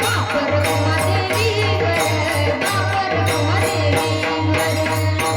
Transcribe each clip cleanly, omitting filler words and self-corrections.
बापर महादेवी वर, बापर महादेवी वर.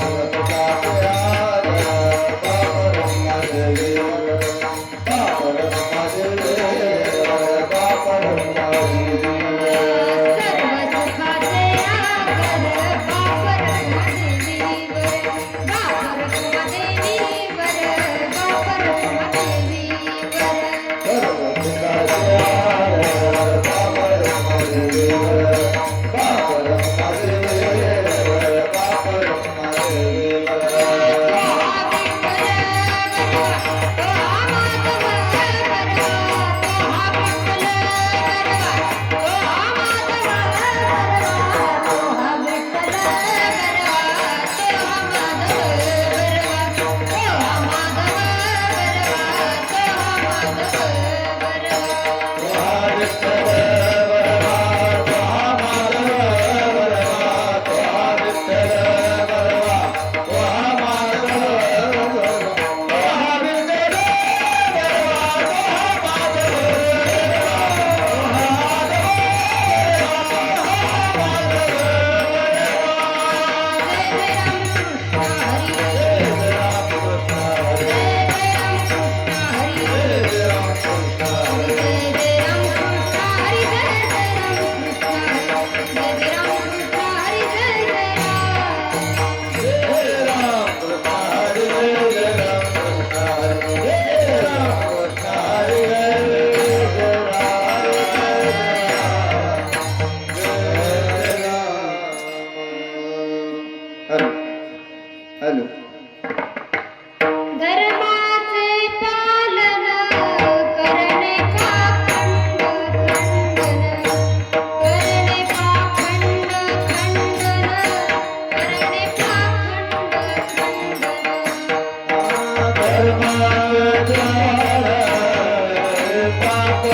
Thank you.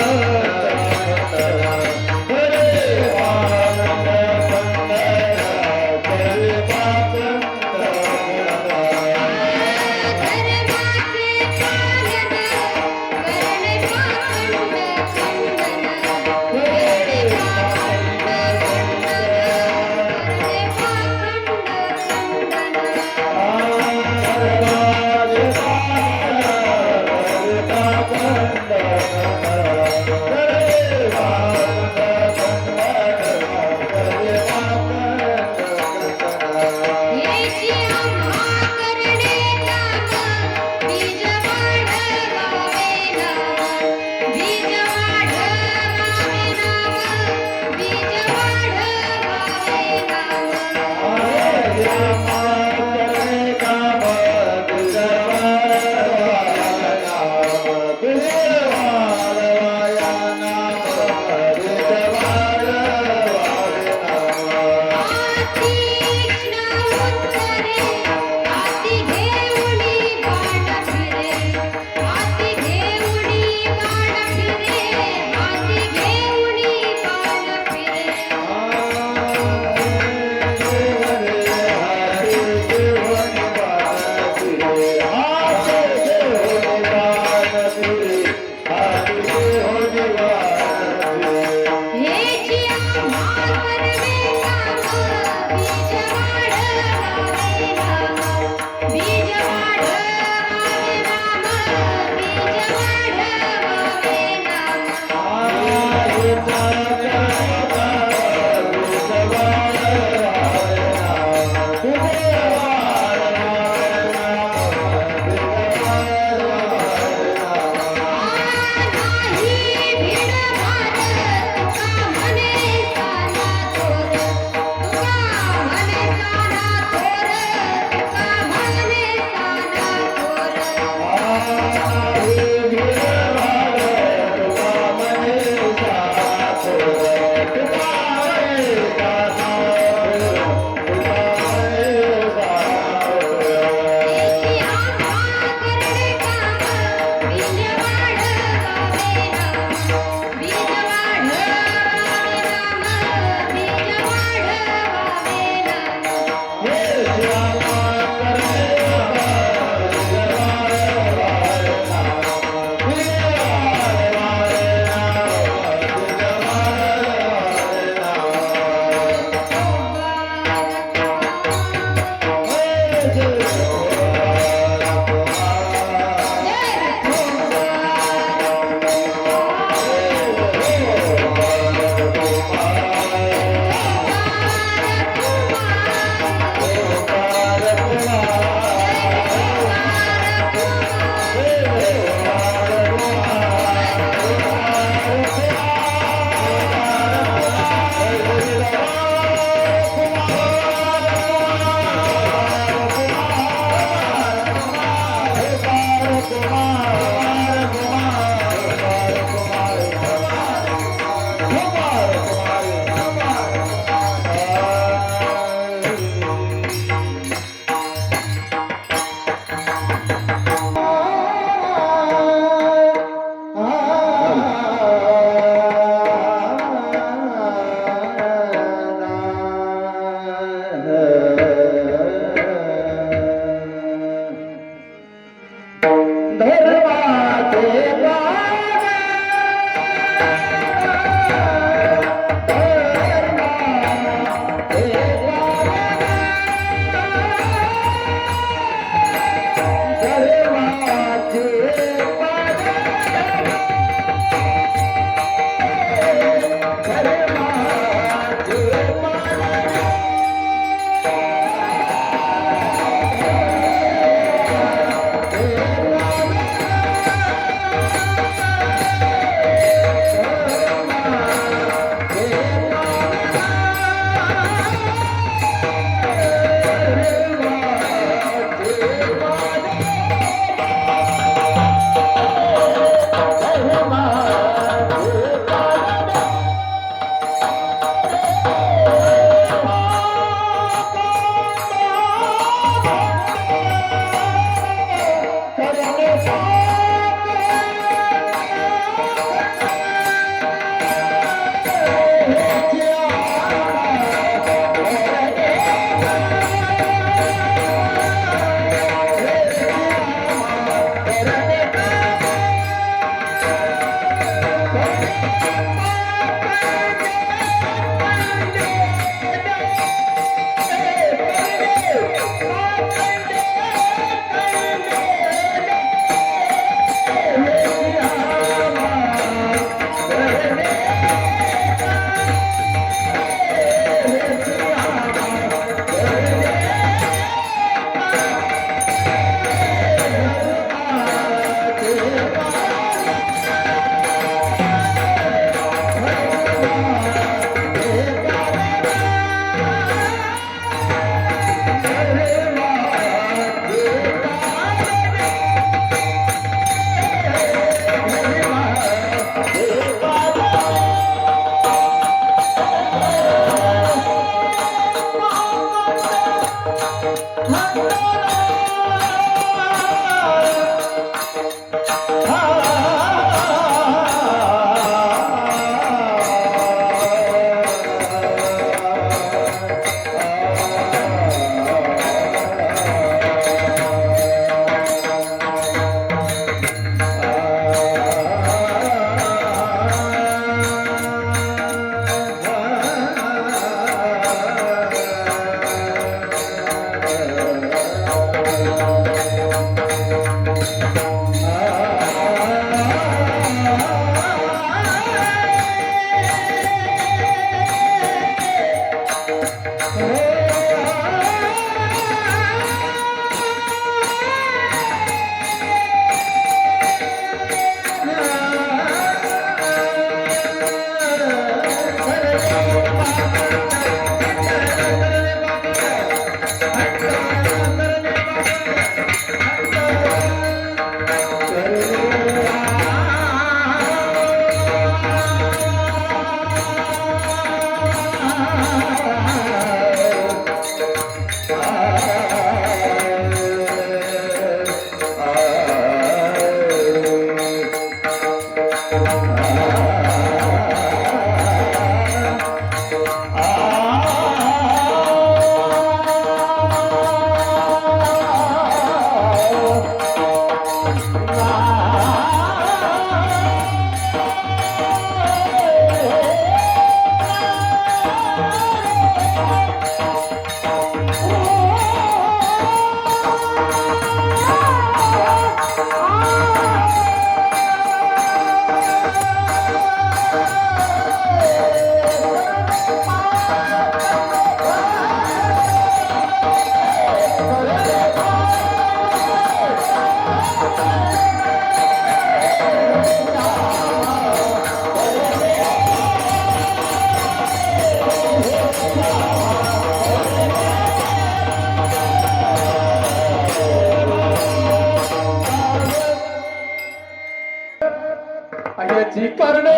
याची करणे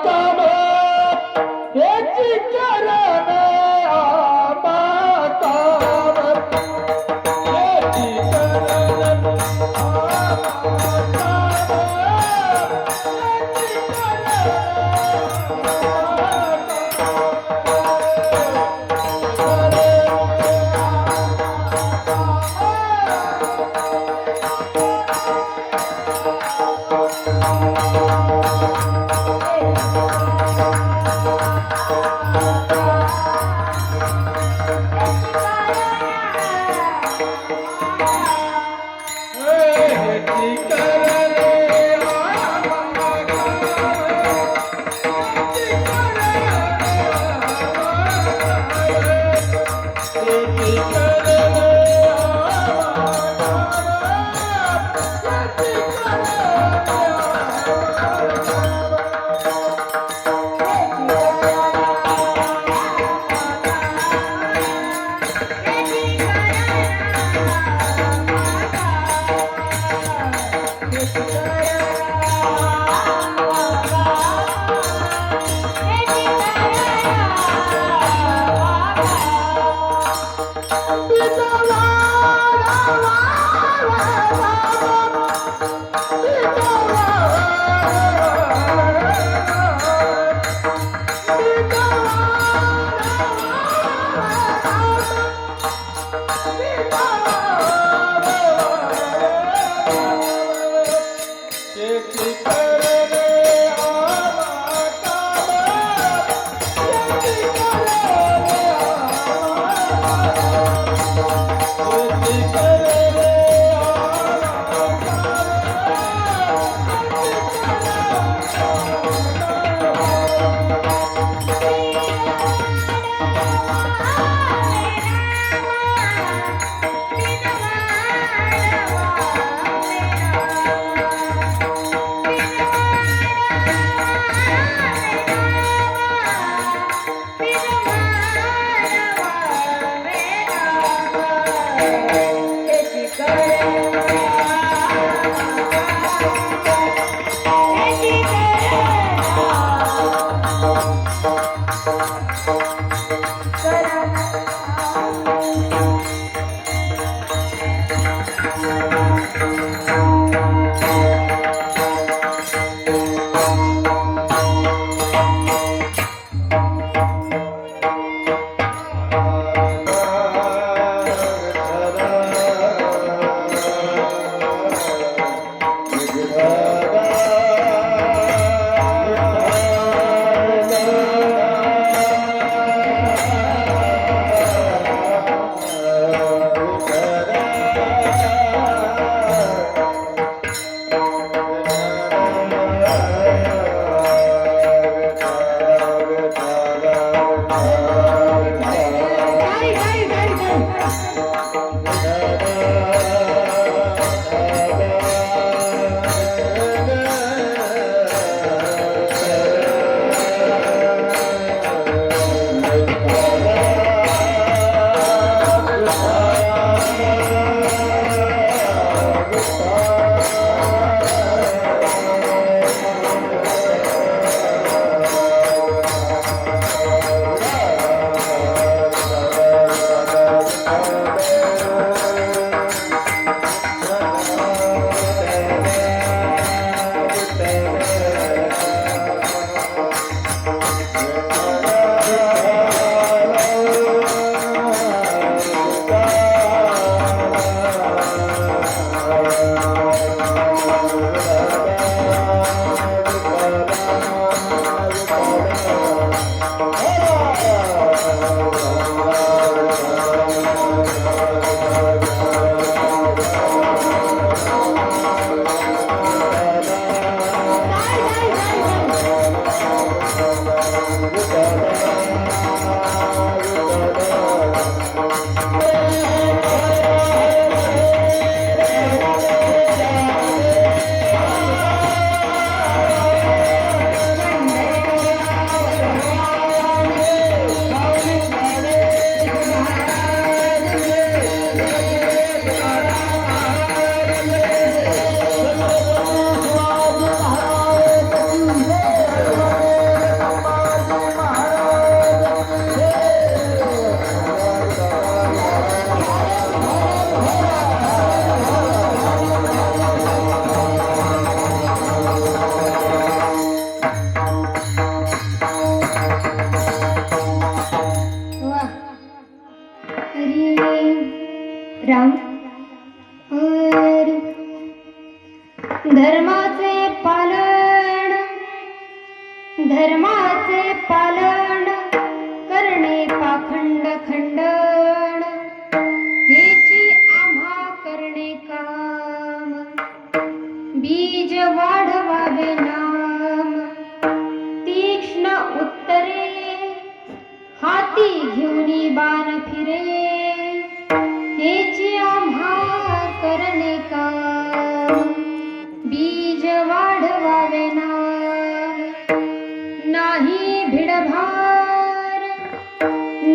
काम याची करणे काम याची धर्माचे पालन करणे पाखंड खंडन हेची आम्हा करणे काम बीज वाढवावे नाम तीक्ष्ण उत्तरे हाती घेऊनी बाण फिरे हेची आम्हा करणे काम बीज वाढवावे नाम नाही भिडभार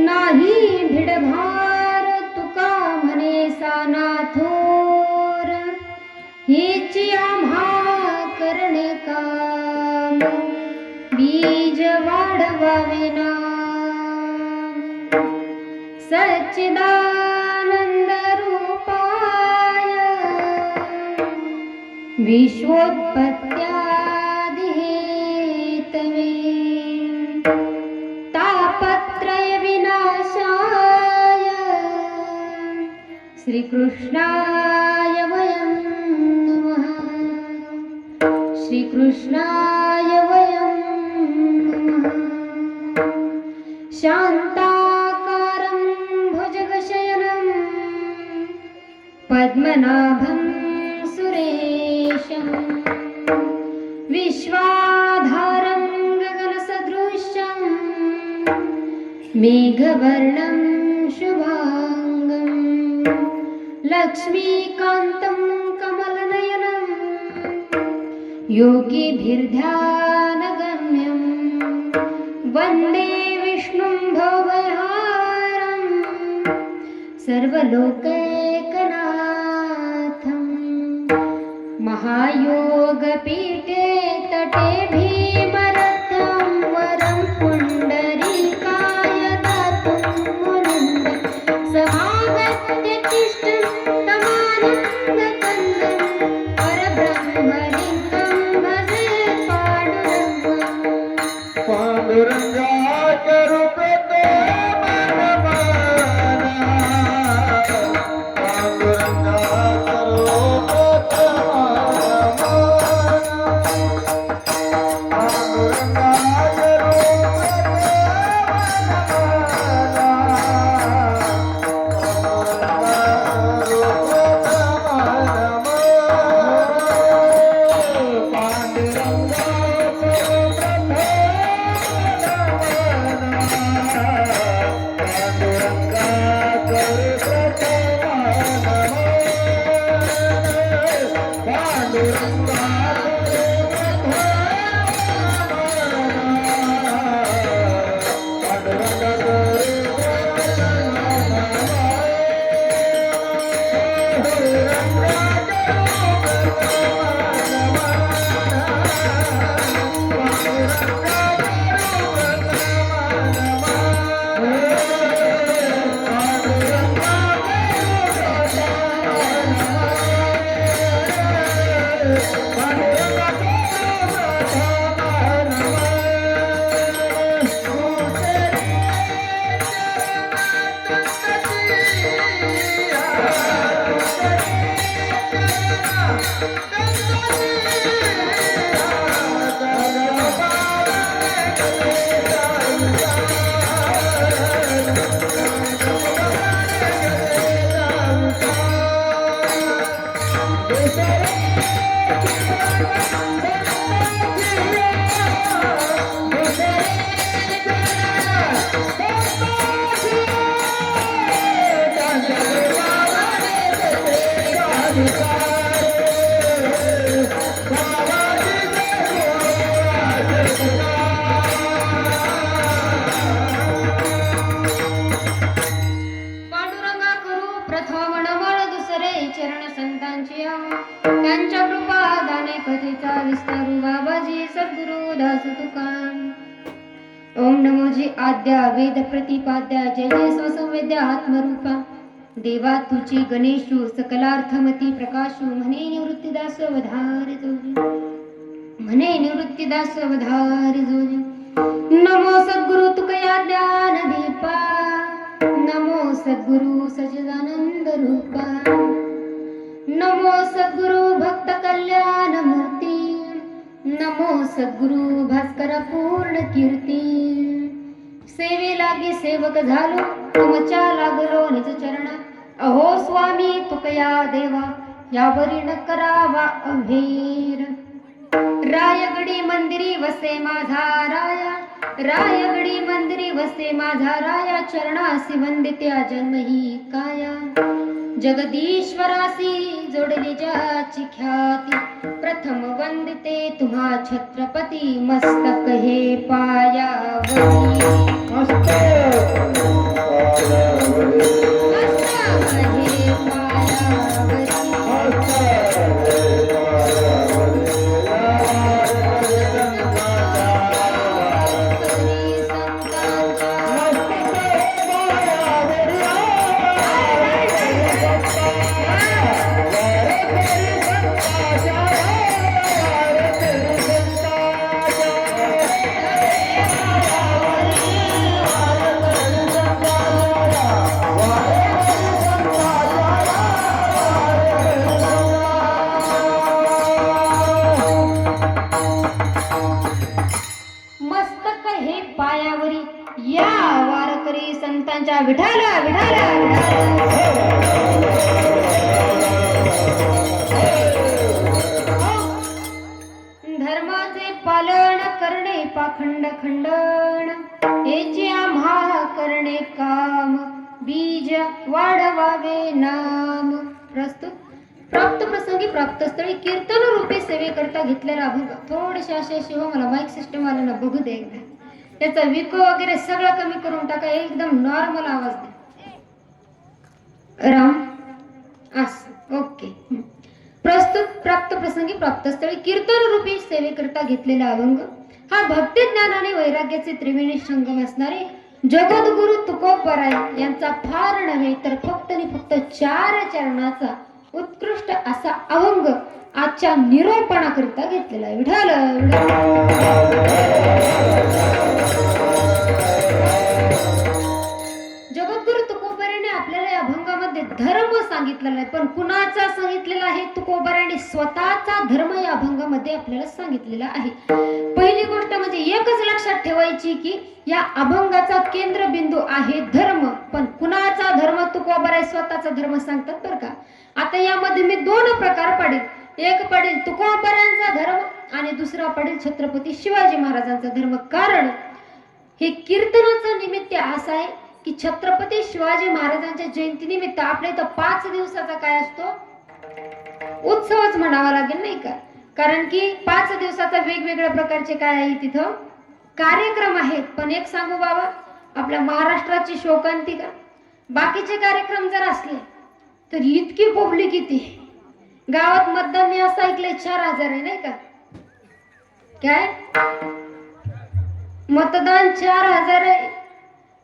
नाही भिडभार तुका म्हणे साना थोर हेची आम्हा करणे काम बीज वाढवावे नाम सच्चिदानंद रूपाय विश्वोत्पत्त्यादि हेतवे तापत्रय विनाशाय श्रीकृष्णाय वयं नमः श्रीकृष्णाय वयं नमः शान्ताकारं भुजगशयनं पद्मनाभं सुरेशं विश्वाधारं गगनसदृशं मेघवर्णं शुभांगं लक्ष्मीकान्तं कमलनयनं योगिभिर्ध्यानगम्यं वन्दे विष्णुं भवभयहारं सर्वलोकैकनाथं महायोगपीठे तटे भीमरथं वरं पुण्डरीकाय दातुं मुनिन्दं समागत्य तिष्ठन् तमानन्दकन्दं परब्रह्मलिङ्गं भजे पाण्डुरङ्गम् पांडुरंगा करू प्रतो मनमाना पांडुरंगा करू प्रतो मनमाना पांडुरंगा करू प्रथम नमन दुसरे चरण संतांची त्यांच्या कृपा दाने कथेचा विस्तारू बाबाजी सद्गुरु दास तुकान ओम नमो जी आद्या वेद प्रतिपाद्या जय जय स्वसंवेद्या आत्मरूपा देवा तुची गणेशू सकलार्थमती प्रकाशू म्हणे निवृत्तीदास अवधारी जोजी म्हणे निवृत्तीदास अवधारी जोजी नमो सद्गुरु तुकया ज्ञान दीपा नमो सद्गुरु सच्चिदानंद रूपा नमो सद्गुरु भक्त कल्याण मूर्ती नमो सद्गुरु भास्कर पूर्ण कीर्ती सेवे लागी सेवक झालो तुमच्या लागलो निज चरण अहो स्वामी तुकया देवा यावरी न करावा अभेर रायगडी मंदिरी वसे माझा राया रायगडी मंदिरी वसे माझा राया चरणासी वंदित्या जन्म ही काया जगदीश्वरासी जोडली ज्याची ख्याती प्रथम वंदिते तुम्हा छत्रपती मस्तक हे पायावरी मस्तक हे पायावरी मस्तक हे पायावरी या वारकरी संतांच्या विठाला विठाला धर्माचे पालन करणे पाखंड खंडन हेचे आम्हा करणे काम बीज वाढवावे नाम प्रस्तुत प्राप्त प्रसंगी प्राप्त स्थळी कीर्तन रूपी सेवे करता घेतलेला अभंग थोडेसे असे शिव मला माईक सिस्टम वाल्यांना बघू दे एकदा त्याचा विको वगैरे सगळं कमी करून टाका एकदम नॉर्मल आवाज दे राम अस ओके प्रस्तुत प्राप्त प्रसंगी प्राप्त स्थळी कीर्तन रूपी सेवे करता घेतलेला अभंग हा भक्ती ज्ञान आणि वैराग्याचे त्रिवेणी संगम असणारे जगद्गुरु तुकोबराय यांचा फार नव्हे तर फक्त आणि फक्त 4 चरणाचा उत्कृष्ट असा अभंग आजच्या निरोपणाकरिता घेतलेला आहे विठाल जगद्गुरु तुकोबराने आपल्याला या अभंगामध्ये धर्म सांगितलेला आहे पण कुणाचा सांगितलेला आहे तुकोबराने स्वतःचा धर्म या अभंगामध्ये आपल्याला सांगितलेला आहे पहिली गोष्ट म्हणजे एकच लक्षात ठेवायची की या अभंगाचा केंद्रबिंदू आहे धर्म पण कुणाचा धर्म तुकोबराय स्वतःचा धर्म सांगतात बरं का आता यामध्ये मी 2 प्रकार पाडेल एक पडेल तुकोबरायांचा धर्म आणि दुसरा पडेल छत्रपती शिवाजी महाराजांचा धर्म कारण हे कीर्तनाचं निमित्त असं आहे की छत्रपती शिवाजी महाराजांच्या जयंतीनिमित्त आपल्या इथं 5 दिवसाचा काय असतो उत्सवच म्हणावा लागेल नाही का कारण की 5 दिवसाचा वेगवेगळ्या प्रकारचे काय आहे तिथं कार्यक्रम आहेत पण एक सांगू बाबा आपल्या महाराष्ट्राची शोकांतिका बाकीचे कार्यक्रम जर असले तर इतकी पब्लिक येते गावात मतदान मी असं ऐकलंय 4000 आहे नाही का काय मतदान 4000 आहे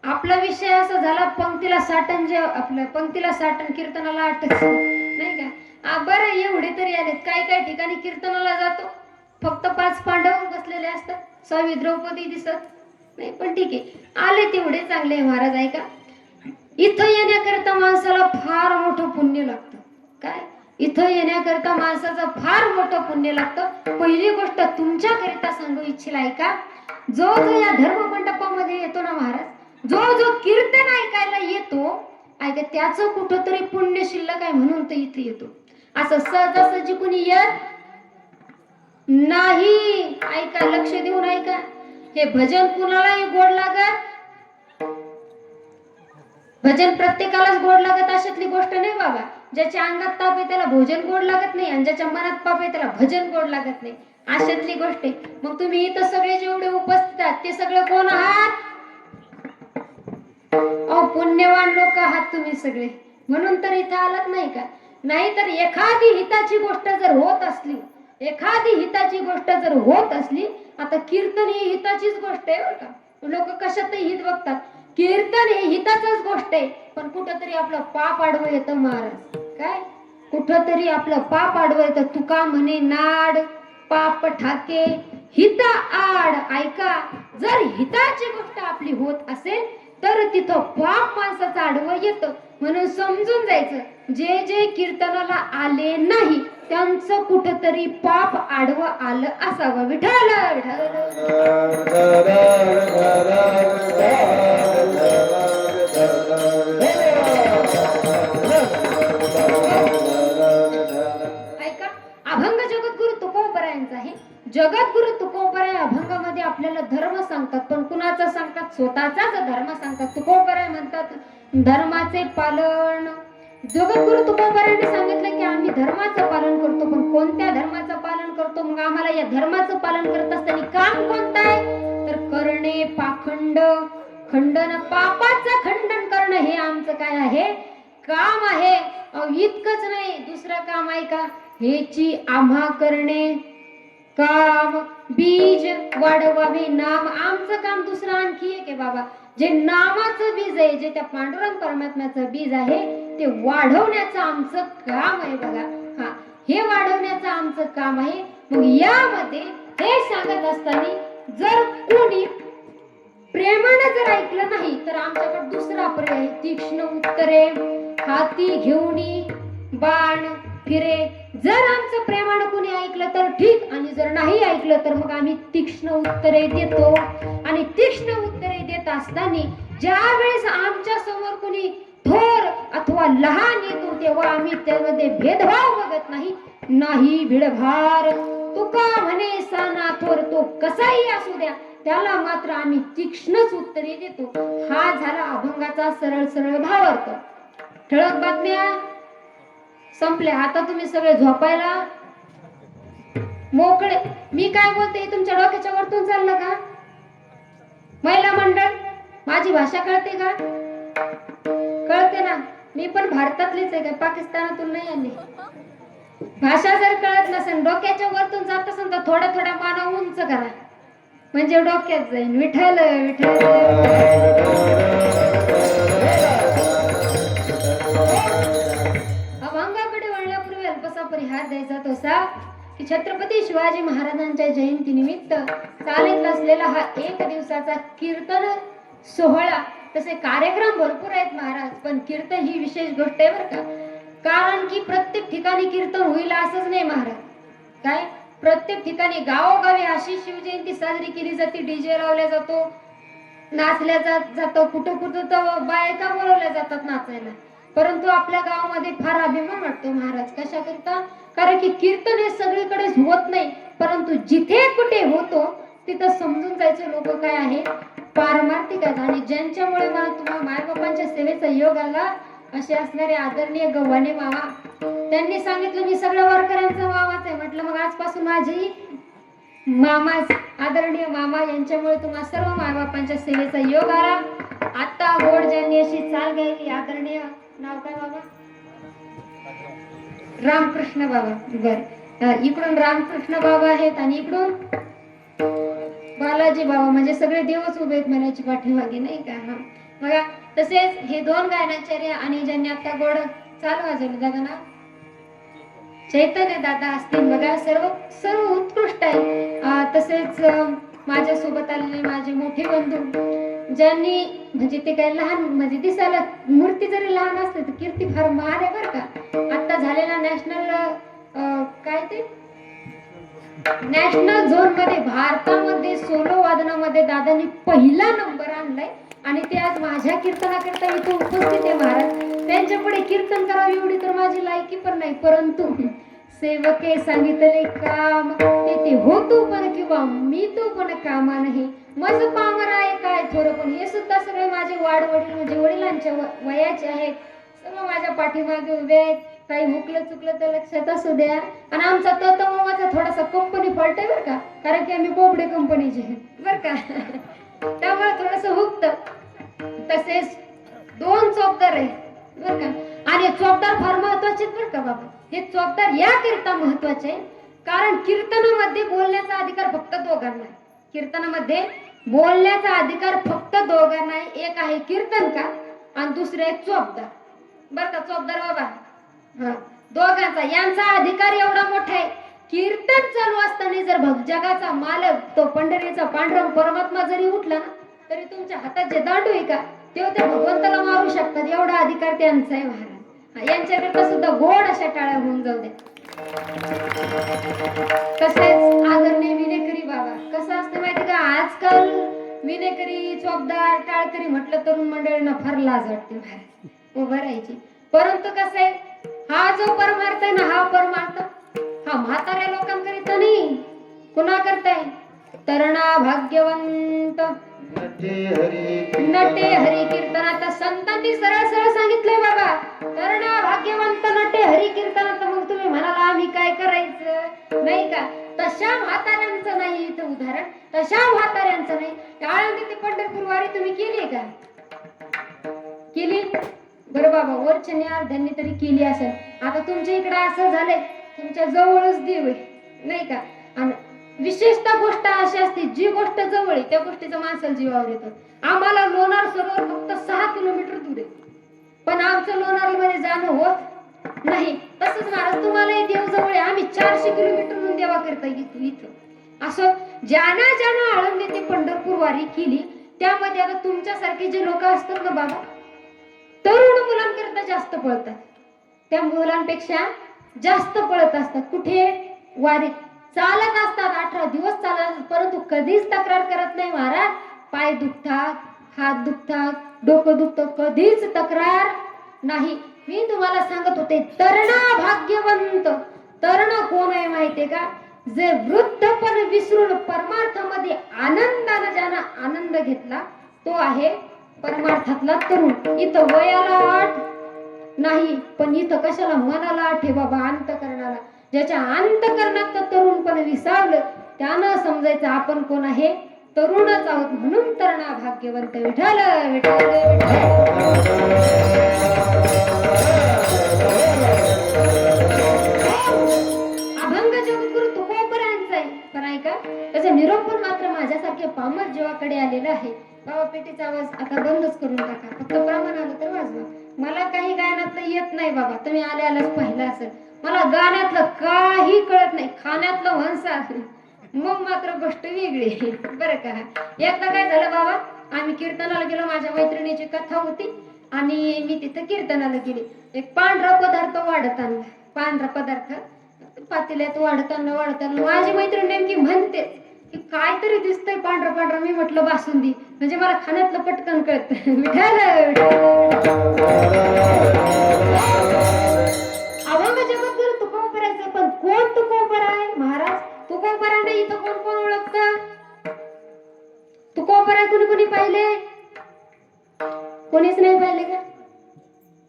आपला विषय असा झाला पंक्तीला 60 जे आपल्या पंक्तीला 60 कीर्तनाला 8 नाही का बरं एवढे तरी आलेत काही ठिकाणी कीर्तनाला जातो फक्त 5 पांडव बसलेले असतात 6 द्रौपदी दिसत नाही पण ठीक आहे आले तेवढे चांगले महाराज आहे का इथं येण्याकरता माणसाला फार मोठं पुण्य लागतं काय इथं येण्याकरता माणसाचं फार मोठं पुण्य लागतं पहिली गोष्ट तुमच्याकरिता सांगू इच्छिला आहे का जो या धर्म मंडपामध्ये येतो ना महाराज जो कीर्तन ऐकायला येतो ऐका त्याचं कुठंतरी पुण्य शिल्लक आहे म्हणून तो इथे येतो असं सहजासहजी कुणी येत नाही ऐका लक्ष देऊन ऐका हे भजन कुणालाही गोड लागत भजन प्रत्येकालाच गोड लागत अशातली गोष्ट नाही बाबा ज्याच्या अंगात ताप आहे त्याला भोजन गोड लागत नाही आणि ज्याच्या मनात पाप आहे त्याला भजन गोड लागत नाही अशातली गोष्ट आहे मग तुम्ही इथं सगळे जेवढे उपस्थित आहात ते सगळे कोण आहात पुण्यवान लोक आहात तुम्ही सगळे म्हणून तर इथं आलात नाही का नाहीतर एखादी हिताची गोष्ट जर होत असली आता कीर्तन ही हिताचीच गोष्ट आहे बरं का लोक कशातही हित बघतात कीर्तन हे हिताचीच गोष्ट आहे पण कुठंतरी आपलं पाप आडवं येतं महाराज काय कुठंतरी आपलं पाप आडवं येतं तुका म्हणे नाड पाप ठाके हिता आड ऐका जर हिताची गोष्ट आपली होत असेल तर तिथं पाप माणसाचं आडवं येतं म्हणून समजून जायचं जे कीर्तनाला आले नाही त्यांचं कुठंतरी पाप आडवं आलं असावं विठाला आपल्याला धर्म सांगतात, पण कुणाचा सांगतात? स्वतःचाच धर्म सांगतात. तुकोबराय म्हणतात धर्माचे पालन. जगद्गुरु तुकोबरायांनी सांगितलं की आम्ही धर्माचं पालन करतो, पण कोणत्या धर्माचं पालन करतो? मग आम्हाला या धर्माचं पालन करत असताना काम कोणतं आहे? तर करणे पाखंड खंडन, पापाचं खंडन करणं हे आमचं काय आहे? काम आहे. इतकंच नाही, दुसरं काम आहे का? हेची आम्हा करणे काम. बीज वाढवावे नाम, आमचं काम दुसरं आणखी एक आहे बाबा. जे नामाचं बीज आहे, जे त्या पांडुरंग परमात्म्याचं बीज आहे, ते वाढवण्याचं आमचं काम आहे बघा. हा, हे वाढवण्याचं आमचं काम आहे. मग यामध्ये हे सांगत असताना जर कोणी प्रेमानं जर ऐकलं नाही तर आमच्याकडे दुसरा पर्याय आहे. तीक्ष्ण उत्तरे हाती घेऊनी बाण फिरे. जर आमचं प्रेमानं कोणी ऐकलं तर ठीक, आणि जर नाही ऐकलं तर मग आम्ही तीक्ष्ण उत्तरे देतो. आणि तीक्ष्ण उत्तरे देत असताना ज्या वेळेस आमच्या समोर कोणी थोर अथवा लहान येतो तेव्हा आम्ही त्यामध्ये भेदभाव बघत नाही. नाही भिडभार. तुका म्हणे साना थोर, तो कसाही असू द्या, त्याला मात्र आम्ही तीक्ष्णच उत्तरे देतो. हा झाला अभंगाचा सरळ सरळ भावार्थ. ठळक बातम्या संपल्या. आता तुम्ही सगळे झोपायला मोकळे. मी काय बोलते हे तुमच्या डोक्याच्या वरतून चाललं का? महिला मंडळ, माझी भाषा कळते का? कळते ना. मी पण भारतातलीच आहे, काय पाकिस्तानातून नाही आली. भाषा जर कळत नसेल, डोक्याच्या वरतून जात असेल तर थोडा थोडा माना उंच करा, म्हणजे डोक्यात जाईल. विठ्ठल विठ्ठल. अभंगाकडे वळण्यापूर्वी अल्पसा परिहार द्यायचा तोसा की छत्रपती शिवाजी महाराजांच्या जयंती निमित्त चालत असलेला हा एक दिवसाचा कीर्तन सोहळा. तसे कार्यक्रम भरपूर आहेत महाराज, पण कीर्तन ही विशेष गोष्ट आहे बरं का. कारण की प्रत्येक ठिकाणी कीर्तन होईल असंच नाही महाराज. काय प्रत्येक ठिकाणी गावोगावी अशी शिवजयंती साजरी केली जाते, डीजे लावला जातो, नाचल्या जातो, कुठं कुठं तर बायका बोलवल्या जातात नाचायला. परंतु आपल्या गावामध्ये फार अभिमान वाटतो महाराज. कशा करता? कारण की कीर्तन हे सगळीकडेच होत नाही, परंतु जिथे कुठे होतो तिथं समजून जायचे लोक काय आहे, पारमार्थिक आहेत. आणि ज्यांच्यामुळे मला तुम्हाला मायबापांच्या सेवेचा योग आला असे असणारे आदरणीय गव्हाणे मामा, त्यांनी सांगितलं मी सगळ्या वारकऱ्यांचा मामाच आहे. म्हटलं मग आजपासून माझी मामाच, आदरणीय मामा यांच्यामुळे तुम्हाला सर्व मायबापांच्या सेवेचा योग आला. आता गोड ज्यांनी अशी चाल घ्यायली, आदरणीय नाव काय बाबा? रामकृष्ण बाबा. बर, इकडून रामकृष्ण बाबा आहेत आणि इकडून बालाजी बाबा, म्हणजे सगळे देवच उभे आहेत म्हणायची पाठीमागे, नाही का? हा बघा. तसेच हे दोन गायनाचार्य आणि ज्यांनी आता गोड चाल वाजवली, दादा ना चैतन्य दादा असतील बघा. सर्व सर्व उत्कृष्ट आहे. तसेच माझ्या सोबत आलेले माझे मोठे बंधू, ज्यांनी म्हणजे ते काय लहान, म्हणजे दिसायला मूर्ती जरी लहान असते तर कीर्ती फार महान आहे बरं का. आता झालेला नॅशनल काय ते नॅशनल झोन मध्ये भारतामध्ये सोलो वादनामध्ये दादांनी पहिला नंबर आणलाय. आणि ते आज माझ्या कीर्तनाकरता इथे उपस्थित आहे महाराज. त्यांच्या पुढे कीर्तन करावी एवढी तर माझी लायकी पण नाही, परंतु सेवके सांगितले काम ते होतो पण किंवा मी तो पण कामा नाही. माझं पामर आहे काय थोडं, पण हे सुद्धा सगळे माझे वाडवडील म्हणजे वडिलांच्या वयाचे आहेत. सर्व माझ्या पाठीमागे उभे आहेत. काही हुकलं चुकलं तर लक्षात असू द्या. आणि आमचा तत्वमाचा थोडासा कंपनी फॉल्ट आहे बरं का, कारण की आम्ही बोबडे कंपनीचे आहेत बरं का. त्यामुळे थोडस हुकत. तसेच दोन चौकदार आहे बरं का. आणि चौकदार फार महत्वाचे बरं का बाबा. हे चौकदार याकरिता महत्वाचे कारण कीर्तनामध्ये बोलण्याचा अधिकार फक्त दोघांना आहे. कीर्तनामध्ये बोलण्याचा अधिकार फक्त दोघांना आहे. एक आहे कीर्तनकार आणि दुसरे आहे चौकदार बरं का. चौकदार बाबा हा दोघांचा यांचा अधिकार एवढा मोठा आहे. कीर्तन चालू असताना जर जगाचा मालक तो पंढरीचा पांडुरंग परमात्मा जरी उठला ना तरी तुमच्या हातात जे दांडू आहे का तेव्हा ते भगवंताला मारू शकतात. एवढा अधिकार त्यांचा आहे महाराज. यांच्याकरता सुद्धा गोड अशा टाळ्या होऊन जाऊ दे. तसेच आदरणीय विनेकरी बाबा, कसं असतं माहिती का, आजकाल विनेकरी चौकदार टाळकरी म्हटलं तरुण मंडळींना फार लाज वाटते महाराज उभं राहायची. परंतु कसं आहे, हा जो परमार्थ आहे ना, हा परमार्थ हा म्हाताऱ्या लोकांकरिता नाही. कुणा करताय? तरणा भाग्यवंत नटे हरी नटे हरी कीर्तन. आता संतांनी सरळ सरळ सांगितलंय बाबा, तरणा भाग्यवंत नटे हरी कीर्तनात. मग तुम्ही म्हणाला आम्ही काय करायचं, नाही का? तशा म्हाताऱ्यांचं नाही इथं उदाहरण, तशा म्हाताऱ्यांचं नाही. आळंदी ते पंढरपूर वारी तुम्ही केली का? केली? बरं बाबा, वरच्याने अर्ध्यांनी तरी केली असेल. आता तुमच्या इकडे असं झालंय, तुमच्या जवळच देव आहे, नाही का? आणि विशेषतः गोष्ट अशी असते, जी गोष्ट जवळ आहे त्या गोष्टीचा माणसाला जीवावर येतो. आम्हाला लोणार सरोवर फक्त 6 किलोमीटर दूर आहे, पण आमचं लोणारमध्ये जाणं होत नाही. तसंच महाराज तुम्हालाही देव जवळ आहे, आम्ही 400 किलोमीटरहून देवा करता येतो इथं. असं ज्यांना ज्यांना आळंदी ते पंढरपूर वारी केली, त्यामध्ये आता तुमच्यासारखे जे लोक असतात ना बाबा, तरुण मुलांकरता जास्त पळतात, त्या मुलांपेक्षा जास्त पळत असतात. कुठे? वारीत. चालत असतात, 18 दिवस चालत, परंतु कधीच तक्रार करत नाही महाराज. पाय दुखतात, हात दुखतात, डोकं दुखतं, कधीच तक्रार नाही. मी तुम्हाला सांगत होते, तरणा भाग्यवंत. तरण कोण आहे माहितीये का? जे वृद्धपण विसरून परमार्थामध्ये आनंदाने ज्यानं आनंद घेतला, तो आहे परमार्थातला तरुण. इथं वयाला अट नाही, पण इथं कशाला? मनाला अट आहे बाबा, अंतकरणाला. ज्याच्या अंतकरणात तरुणपण विसावलं, त्यानं समजायचं आपण कोण आहे? तरुणच आहोत. म्हणून तरणा भाग्यवंत. विठ्ठल विठ्ठल अभंग जगद्गुरु तुकोबरायांचा आहे. पण ऐका, त्याचा निरोपण मात्र माझ्यासारखे पामर जीवाकडे आलेला आहे. बाबा पेटीचा आवाज आता बंदच करून टाका, फक्त प्रमाण आलं तर वाजवा. मला काही गायनातलं येत नाही बाबा, तुम्ही आल्यालाच पाहिलं असेल. मला गाण्यातलं काही कळत नाही, खाण्यातलं वंसा मग मात्र गोष्ट वेगळी. बरं का? एकदा काय झालं बाबा, आम्ही कीर्तनाला गेलो, माझ्या मैत्रिणीची कथा होती आणि मी तिथं कीर्तनाला गेली. एक पांढरा पदार्थ वाढत आणला, पांढरा पदार्थ पातेल्यात वाढताना माझी मैत्रीण नेमकी म्हणते की काहीतरी दिसतंय पांढरं पांढरं. मी म्हटलं बासुंदी, म्हणजे मला खाण्यातलं पटकन कळतं. विठ्ठल अभंग जगद्गुरु तुकोबरायचं. पण कोण तुकोबर आहे महाराज? तुकोबराने इथं कोण कोण ओळखतं? तुकोबर आहे कुणी कुणी पाहिले? कोणीच नाही पाहिले का?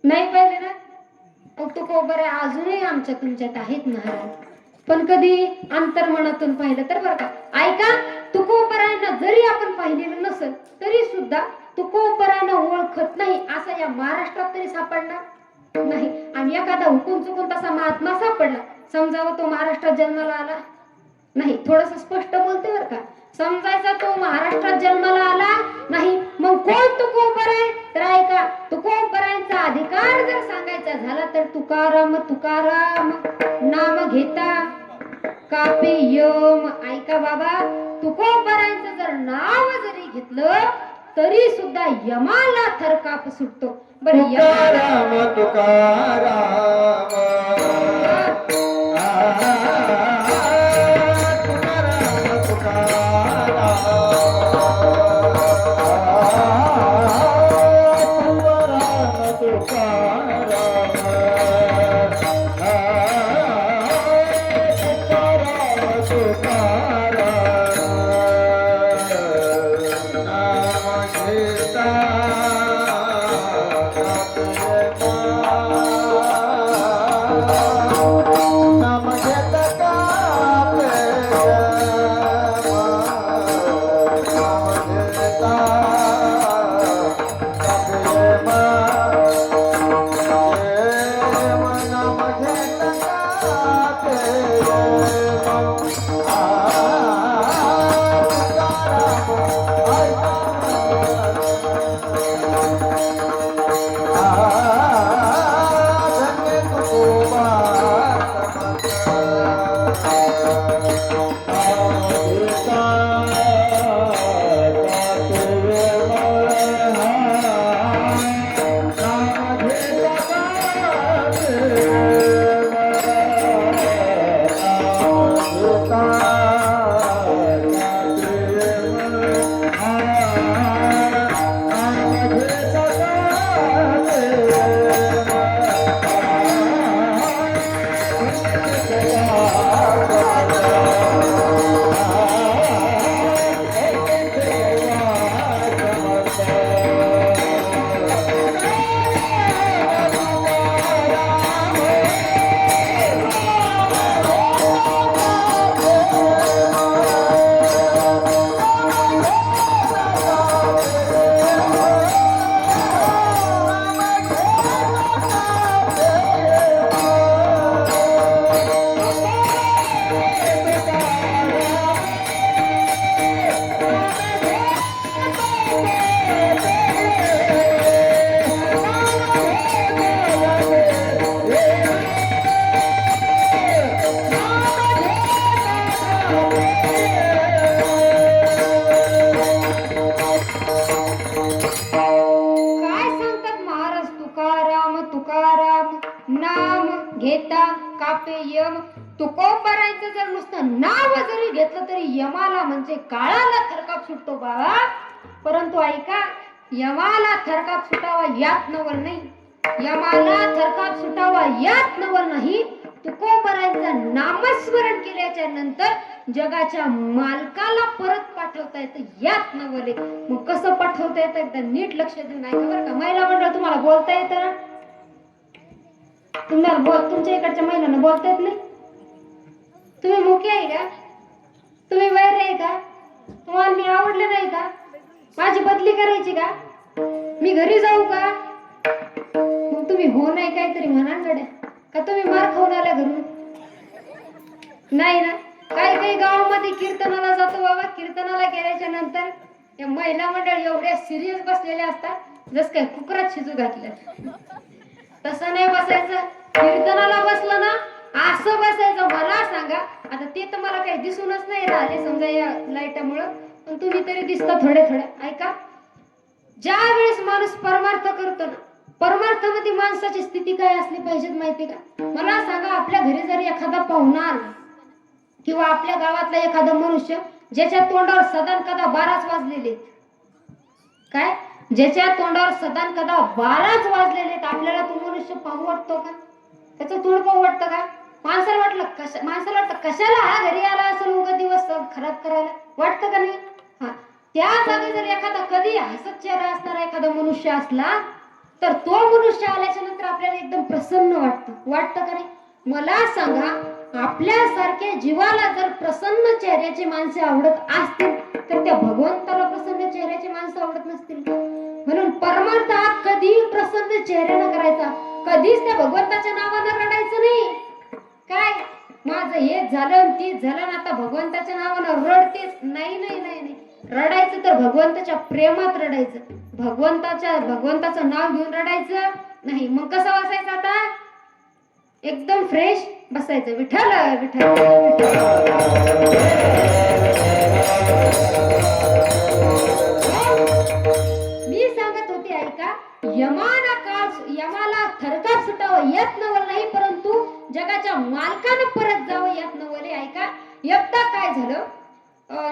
नाही पाहिले ना? तुकोबर अजूनही आमच्या तुमच्यात आहेत महाराज, पण कधी अंतर्मनातून पाहिलं तर. बरं का? ऐका, तुकोबरायांना जरी आपण पाहिलेलं नसेल तरी सुद्धा तुकोबरायांना ओळखत नाही असं या महाराष्ट्रात तरी सापडणार नाही. आणि एखादा हुकूम चुकून तसा महात्मा सापडला, समजावं तो महाराष्ट्रात जन्माला आला नाही. थोडस स्पष्ट बोलते बरं का, समजायचा तो महाराष्ट्रात जन्माला आला नाही. मग कोण तुकोबर आहे? तर ऐका, तुकोबरायांचा अधिकार जर सांगायचा झाला तर तुकाराम तुकाराम नाम घेता कापे यम. ऐका बाबा, तुकोबरायांचं जर नाव जरी घेतलं तरी सुद्धा यमाला थरकाप सुटतो. बरं, तुकाराम तुकाराम कापे यम. तुकोबारायचं जर नुसतं नाव जरी घेतलं तरी यमाला म्हणजे काळाला थरकाप सुटतो बाबा. परंतु ऐका, यमाला थरकाप सुटावा यात नवल नाही. यमाला थरकाप सुटावा यात नवल नाही. तुकोबारायचं नामस्मरण केल्याच्या नंतर जगाच्या मालकाला परत पाठवता येतं यात नवल आहे. मग कसं पाठवता येतं एकदा नीट लक्ष देऊन ऐका बरं का. महिला मंडळ तुम्हाला बोलता येतं ना? तुम्हाला तुमच्या इकडच्या महिलांना बोलता येत नाही? तुम्ही मुकी आहे का? तुम्ही वैर आहे का? तुम्हाला मी आवडले नाही का? माझी बदली करायची का? मी घरी जाऊ का? मग तुम्ही हो नाही काहीतरी म्हणा गड्या. का तुम्ही मार खाऊन आल्या घरून? नाही ना. काही काही गावामध्ये कीर्तनाला जातो बाबा. कीर्तनाला गेल्याच्या नंतर या महिला मंडळ एवढ्या सिरियस बसलेल्या असतात जस काय कुकरात शिजू घातलं. तसं नाही बसायचं. कीर्तनाला बसलं ना असं बसायचं. मला सांगा आता ते तर मला काही दिसूनच नाही राहिले समजा या लाईटामुळं, पण तुम्ही तरी दिसता थोडे थोडे. ऐका, ज्या वेळेस माणूस परमार्थ करतो ना, परमार्थामध्ये माणसाची स्थिती काय असली पाहिजे माहिती का? मला सांगा, आपल्या घरी जर एखादा पाहुणा आला किंवा आपल्या गावातला एखादा मनुष्य ज्याच्या तोंडावर सदान कदा 12च वाजलेले, काय ज्याच्या तोंडावर सदान कदा 12च वाजलेले, आपल्याला तो मनुष्य पाहू वाटतो का? त्याचं तोंड पाहू वाटतं का? माणसाला वाटतं कशाला हा घरी आला असं उगा दिवस खराब करायला, वाटतं का नाही? हा, त्या जागी जर एखादा कधी हसत चेहरा असणारा एखादा मनुष्य असला तर तो मनुष्य आल्याच्या नंतर आपल्याला एकदम प्रसन्न वाटतं का नाही? मला सांगा, आपल्यासारख्या जीवाला जर प्रसन्न चेहऱ्याची माणसे आवडत असतील तर त्या भगवंताला प्रसन्न चेहऱ्याची माणसं आवडत नसतील का? म्हणून परमार्थ हा कधी प्रसन्न चेहऱ्यानं करायचा, कधीच त्या भगवंताच्या नावानं रडायचं नाही. काय माझं हे झालं ते झालं आता भगवंताच्या नावानं रडतेच नाही. नाही नाही नाही, रडायचं तर भगवंताच्या प्रेमात रडायचं. भगवंताचं नाव घेऊन रडायचं नाही. मग कसं बसायचं आता? एकदम फ्रेश बसायचं. विठ्ठल विठ्ठल मी सांगत होते ऐका, यमाला थरकाप सुटावं यात नवल नाही, परंतु जगाच्या मालकानं परत जावं यात नवल. ऐका, एकदा काय झालं,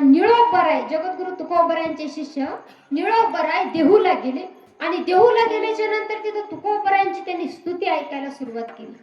निळोबराय जगद्गुरु तुकोबरायांचे शिष्य निळोबराय देहूला गेले आणि देहूला गेल्याच्या नंतर तिथं तुकोबरायांची त्यांनी स्तुती ऐकायला सुरुवात केली.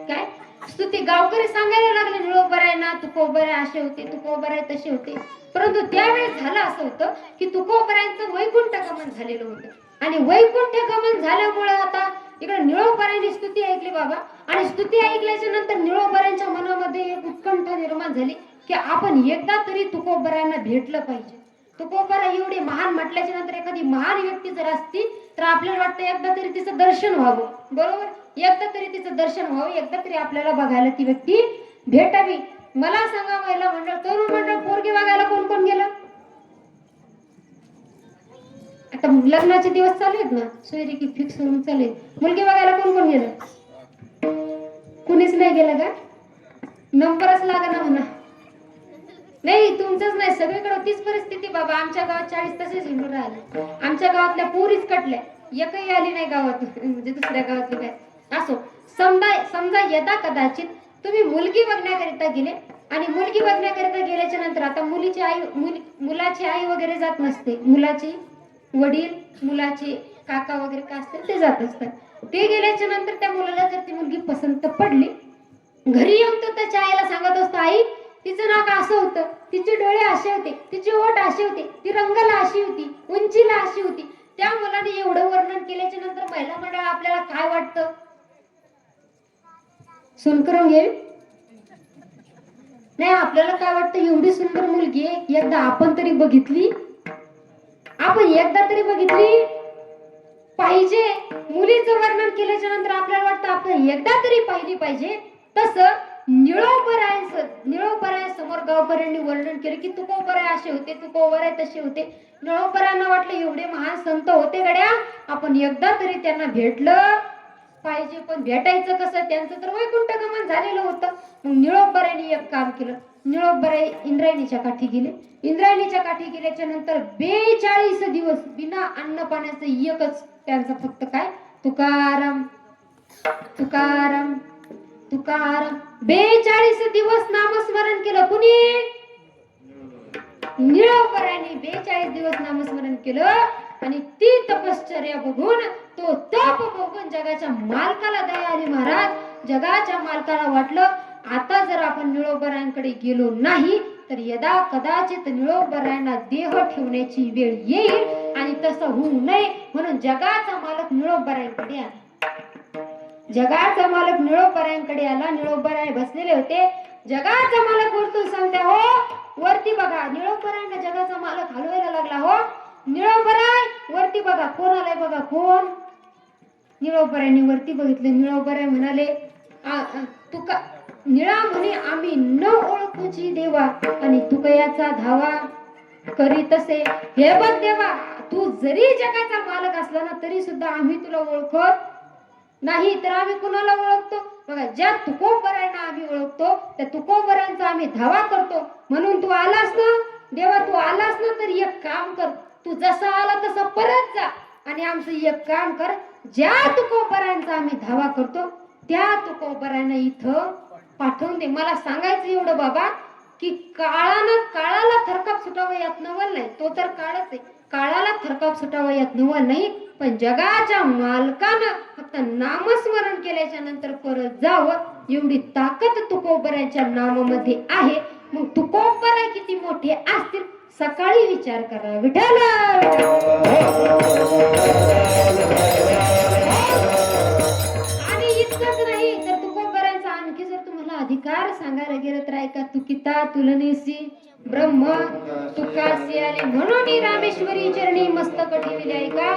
काय स्तुती? गावकरी सांगायला लागले निळोबरायांना, तुकोबराय असे होते, तुकोबराय तसे होते. परंतु त्यावेळेस झालं असं होतं की तुकोबरायांचं वैकुंठ गमन झालेलं होतं आणि वैकुंठ गमन झाल्यामुळे आता इकडे निळोबरायांनी स्तुती ऐकली बाबा. आणि स्तुती ऐकल्याच्या नंतर निळोबरायांच्या मनामध्ये एक उत्कंठा निर्माण झाली की आपण एकदा तरी तुकोबरायांना भेटलं पाहिजे. तुकोबरा एवढे महान म्हटल्याच्या नंतर एखादी महान व्यक्ती जर असती तर आपल्याला वाटतं एकदा तरी तिचं दर्शन व्हावं. बरोबर, एकदा तरी तिचं दर्शन व्हावं, एकदा तरी आपल्याला बघायला ती व्यक्ती भेटावी. मला सांगा, महिला मंडळ, तरुण मंडळ, पोरगी बघायला कोण कोण गेलं? आता लग्नाचे दिवस चालू आहेत ना, सोयरीकी फिक्स होऊन चालू. मुलगी बघायला कोण कोण गेलं? कुणीच नाही गेलं का? नंबरच लागना म्हणा. नाही, तुमचंच नाही, सगळीकडे तीच परिस्थिती बाबा. आमच्या गावात 40 तसेच हिंडून राहिले. आमच्या गावातल्या पोरीच कटल्या, एकही आली नाही गावात, म्हणजे दुसऱ्या गावातली काय असो. समजा यदा कदाचित तुम्ही मुलगी बघण्याकरिता गेले आणि मुलगी बघण्याकरिता गेल्याच्या नंतर आता मुलाची आई वगैरे जात नसते, मुलाची वडील, मुलाचे काका वगैरे काय असतील ते जात असतात. ते गेल्याच्या नंतर त्या मुलाला जर ती मुलगी पसंत पडली, घरी येऊन तो त्याच्या आईला सांगत असतो, आई तिचं नाक असं होतं, तिचे डोळे असे होते, तिचे ओठ असे होते, ती रंगाला अशी होती, उंचीला अशी होती. त्या मुलाने एवढं वर्णन केल्याच्या नंतर महिला मंडळ आपल्याला काय वाटतं? सुन करून घे नाही, आपल्याला काय वाटतं, एवढी सुंदर मुलगी आहे, एकदा आपण तरी बघितली पाहिजे. मुलीचं वर्णन केल्याच्या नंतर आपल्याला वाटतं आपण एकदा तरी पाहिली पाहिजे. तसं निळोबराय समोर गावकऱ्यांनी वर्णन केलं की तुकोबराय असे होते, तुकोबराय तसे होते. निळोबरायांना वाटलं एवढे महान संत होते गड्या, आपण एकदा तरी त्यांना भेटलं पाहिजे. पण भेटायचं कसं? त्यांचं तर वैकुंठ गमन झालेलं होतं. मग निळोबरायांनी एक काम केलं. निळोबराय इंद्रायणीच्या काठी गेले. इंद्रायणीच्या काठी गेल्याच्या नंतर 42 दिवस बिना अन्न पाण्याचं एकच त्यांचं फक्त काय, तुकाराम तुकाराम तुकाराम 42 दिवस नामस्मरण केलं. कुणी? निळोबराने 42 दिवस नामस्मरण केलं. आणि ती तपश्चर्या बघून, तो तप बघून जगाच्या मालकाला दया आली. महाराज, जगाच्या मालकाला वाटलं आता जर आपण निळोबरायांकडे गेलो नाही तर यदा कदाचित निळोबरायांना देह ठेवण्याची वेळ येईल आणि तसं होऊ नये म्हणून जगाचा मालक निळोबरायांकडे आला. जगाचा मालक निळोबरायांकडे आला. निळोबराय बसलेले होते. जगाचा मालक बोलतो, सांगते, हो वरती बघा. निळोबरायांना जगाचा मालक हलवायला लागला. हो निळोबराय वरती बघा, कोण आलाय बघा. कोण? निळोबरायांनी वरती बघितलं. निळोबराय म्हणाले, तुका निळा म्हणे, आम्ही न ओळखूची देवा आणि तुकयाचा धावा करीत असे. हे बघ देवा, तू जरी जगाचा मालक असला ना तरी सुद्धा आम्ही तुला ओळखत नाही. तर आम्ही कुणाला ओळखतो? बघा, ज्या तुकोबरायांना आम्ही ओळखतो त्या तुकोबरायांचा आम्ही धावा करतो. म्हणून तू आलास ना देवा, तू आलास ना तर एक काम कर, तू जसा आला तसं परत जा आणि आमचं एक काम कर, ज्या तुकोबरायांचा आम्ही धावा करतो त्या तुकोबरायांना इथं पाठवून दे. मला सांगायचं एवढं बाबा की काळाला थरकाप सुटावं यात नवल नाही. तो तर काळच आहे. काळाला थरकाप सुटावं यात नवल नाही. पण जगाच्या मालकानं फक्त नामस्मरण केल्याच्या नंतर परत जावं एवढी ताकद तुकोबराच्या नामामध्ये आहे. मग तुकोबराय किती मोठे असतील सकाळी विचार करा. विठ्ठल आणि इतकंच नाही तर तुकोबरांचा आणखी जर तुम्हाला अधिकार सांगायला गेलं तर ऐका. तुकिता तुलनेसी ब्रह्म तुकासी आले म्हणून रामेश्वरी चरणी मस्तक ठेवले. ऐका,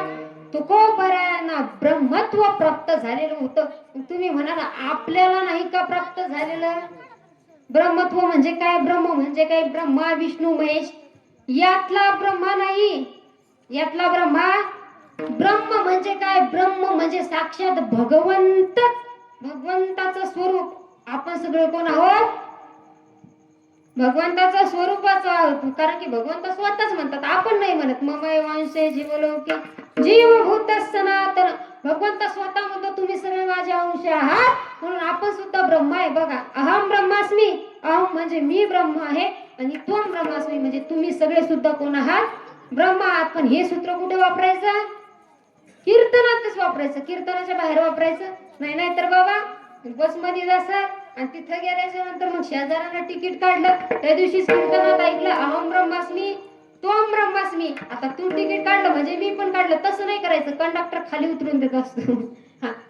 तुकोबरायांना ब्रह्मत्व प्राप्त झालेलं होतं. तुम्ही म्हणाल आपल्याला नाही का प्राप्त झालेलं? ब्रह्मत्व म्हणजे काय? ब्रह्म म्हणजे काय? ब्रह्मा विष्णू महेश यातला ब्रह्मा नाही. यातला ब्रह्मा. ब्रह्म म्हणजे काय? ब्रह्म म्हणजे साक्षात भगवंत, भगवंताचं स्वरूप. आपण सगळे कोण आहोत? भगवंताचा स्वरूपाचा आहोत. कारण की भगवंत स्वतःच म्हणतात, आपण नाही म्हणत. ममय वांशे जीवलोके जीवभूत सनातन. भगवंत स्वतः म्हणतो तुम्ही सगळे माझे अंश आहात. म्हणून आपण सुद्धा ब्रह्म आहे. बघा, अहम ब्रह्मास्मी. अहम म्हणजे मी ब्रह्म आहे आणि त्वम ब्रह्मास्मी म्हणजे तुम्ही सगळे सुद्धा कोण आहात? ब्रह्म आहात. पण हे सूत्र कुठे वापरायचं? कीर्तनातच वापरायचं. कीर्तनाच्या बाहेर वापरायचं नाही. नाही तर बाबा बसमध्ये जासाल आणि तिथं गेल्याच्या नंतर मग शेजाऱ्यांना तिकीट काढलं, त्या दिवशी कीर्तनात ऐकलं अहम ब्रह्मास्मी त्वम ब्रह्मास्मी. आता तू तिकीट काढलं म्हणजे मी पण काढलं, तसं नाही करायचं. कंडक्टर खाली उतरून देत असतो.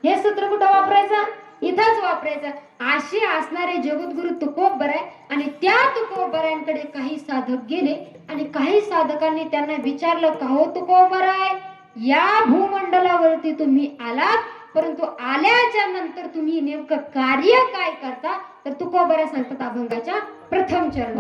हे सूत्र कुठं वापरायचं? इथंच वापरायचं. असे असणारे जगद्गुरु तुकोबराय आणि त्या तुकोबरायांकडे काही साधक गेले आणि काही साधकांनी त्यांना विचारलं, का हो तुकोबराय, या भूमंडलावरती तुम्ही आलात परंतु आल्याच्या नंतर तुम्ही नेमकं कार्य काय करता? तर तुकोबराय सांगतात अभंगाच्या प्रथम चरण,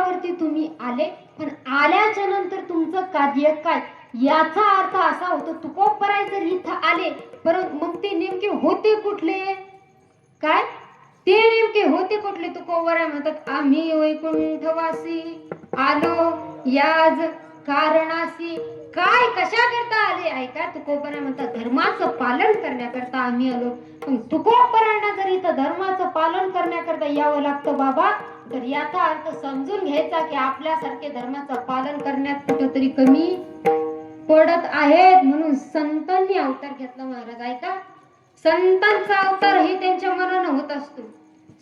जगावरती तुम्ही आले, पण आल्याच्या नंतर तुमचं कार्य काय याचा अर्थ असा होतो. तुकोबराय जर इथं आले, परंतु मग ते नेमके होते कुठले? काय ते नेमके होते कुठले? तुकोबराय म्हणतात, आम्ही वैकुंठवासी आलो याज कारणासी. काय कशा करता आले? ऐका, तुकोबराय म्हणतात, धर्माचं पालन करण्याकरता आम्ही आलो. पण तुकोबरायांना जर इथं धर्माचं पालन करण्याकरता यावं लागतं बाबा, तर याचा अर्थ समजून घ्यायचा की आपल्यासारखे धर्माचं पालन करण्यात कुठंतरी कमी पडत आहेत. म्हणून संतांनी अवतार घेतला महाराज. ऐका, संतांचा अवतार हे त्यांच्या मनानं होत असतो.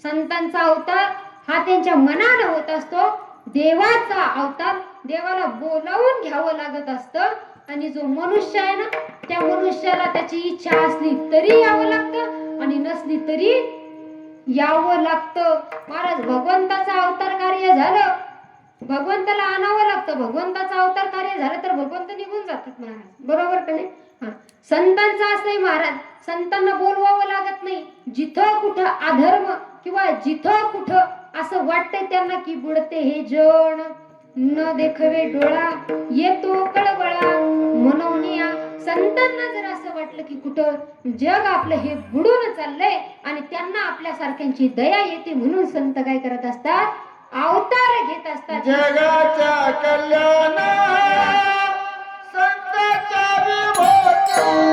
संतांचा अवतार हा त्यांच्या मनानं होत असतो. देवाचा अवतार देवाला बोलावून घ्यावं लागत असतं. आणि जो मनुष्य आहे ना, त्या मनुष्याला त्याची इच्छा असली तरी यावं लागतं आणि नसली तरी यावं लागतं. महाराज, भगवंताचा अवतार कार्य झालं, भगवंताला आणावं लागतं. भगवंताचा अवतार कार्य झालं तर भगवंत निघून जातात महाराज, बरोबर का नाही? संतांचं असंही महाराज, संतांना बोलवावं लागत नाही. जिथं कुठं अधर्म किंवा जिथं कुठं असं वाटतंय त्यांना की बुडते हे जण, न देखवे डोळा येतो कळवळा म्हणून या. संतांना जर असं वाटलं की कुठं जग आपलं हे बुडून चाललंय आणि त्यांना आपल्यासारख्यांची दया येते, म्हणून संत काय करत असतात? अवतार घेत असतात. जगाच्या कल्याण संतांच्या विभूती.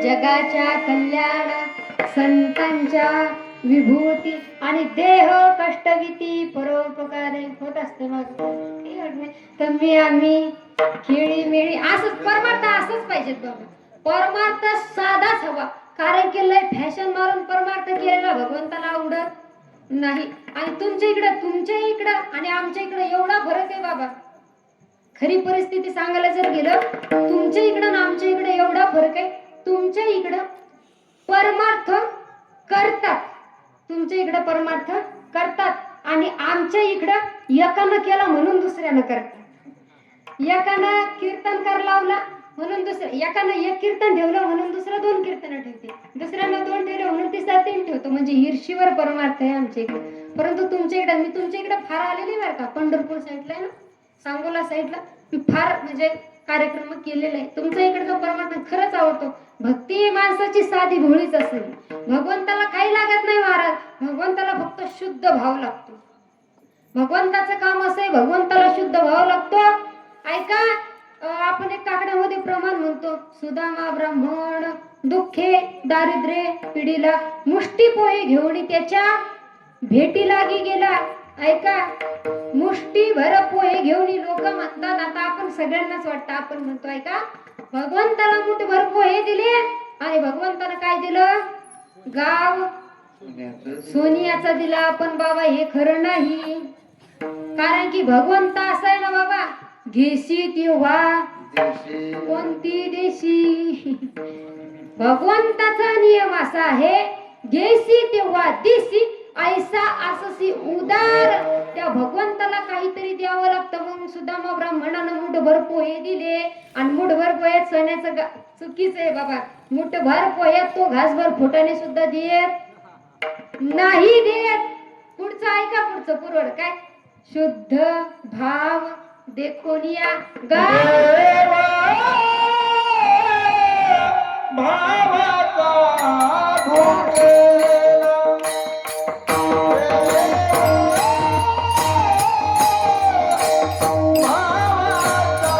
जगाच्या कल्याण संतांच्या विभूती आणि देह कष्टविती परोपकारे होत असते. मग तुम्ही आम्ही खेळी मेळी असंच परमार्थ असंच पाहिजेत बाबा. परमार्थ साधाच हवा, कारण की लय फॅशन मारून परमार्थ केलेला भगवंताला आवडत नाही. आणि तुमच्या इकडं आणि आमच्या इकडं एवढा फरक आहे बाबा. खरी परिस्थिती सांगायला जर गेलं, तुमच्या इकडं आणि आमच्या इकडे एवढा फरक आहे. तुमच्या इकडं परमार्थ करतात, तुमच्या इकडं परमार्थ करतात आणि आमच्या इकडं एकानं केला म्हणून दुसऱ्यानं करतात. एकानं कीर्तन कर लावला म्हणून एकानं एक कीर्तन ठेवलं म्हणून दुसरं 2 कीर्तन ठेवते, दुसऱ्यानं 2 ठेवले म्हणून तिसरा 3 ठेवतो. म्हणजे ईर्षीवर परमार्थ आहे आमच्या इकडे. परंतु तुमच्या इकडे, मी तुमच्या इकडे फार आलेली बरं का, पंढरपूर साईडला आहे ना, सांगोला साईडला मी फार म्हणजे कार्यक्रम केलेला आहे. तुमच्या इकडचा परमार्थ खरंच आवडतो. भक्ती माणसाची साधी भोळीच असेल. भगवंताला काही लागत नाही महाराज, भगवंताला फक्त शुद्ध भाव लागतो. भगवंताचं काम असं आहे, भगवंताला शुद्ध भाव लागतो. ऐका, आपण एक काकड्यामध्ये प्रमाण म्हणतो, सुदामा ब्राह्मण दुःखे दारिद्र्ये पिढीला मुष्टी पोहे घेऊन त्याच्या भेटी लागी गेला. ऐका, मुष्टी भर पोहे घेऊन लोक म्हणतात. आता आपण सगळ्यांनाच वाटतं, आपण म्हणतो ऐका, भगवंताला मुठभर पोहे दिले आणि भगवंतानं काय दिलं? गाव सोनियाचा दिला. पण बाबा हे खरं नाही, कारण की भगवंत असं आहे ना बाबा, घेशी तेव्हा कोणती देशी. भगवंताचा नियम असा आहे, घेशी तेव्हा देशी ऐसा अससी उदार, त्या भगवंताला काहीतरी द्यावं लागतं. मग सुदामा ब्राह्मणानं मुठभर पोहे दिले आणि मुठभर पोह्यात सण्याचं चुकीचं आहे बाबा. मुठभर पोह्यात तो घासभर फुटाने सुद्धा देत नाही देत. पुढचं ऐका, पुढचं पुरवड काय, शुद्ध भाव देखोनिया गाय देवा भावाचा भोगेला. भावाचा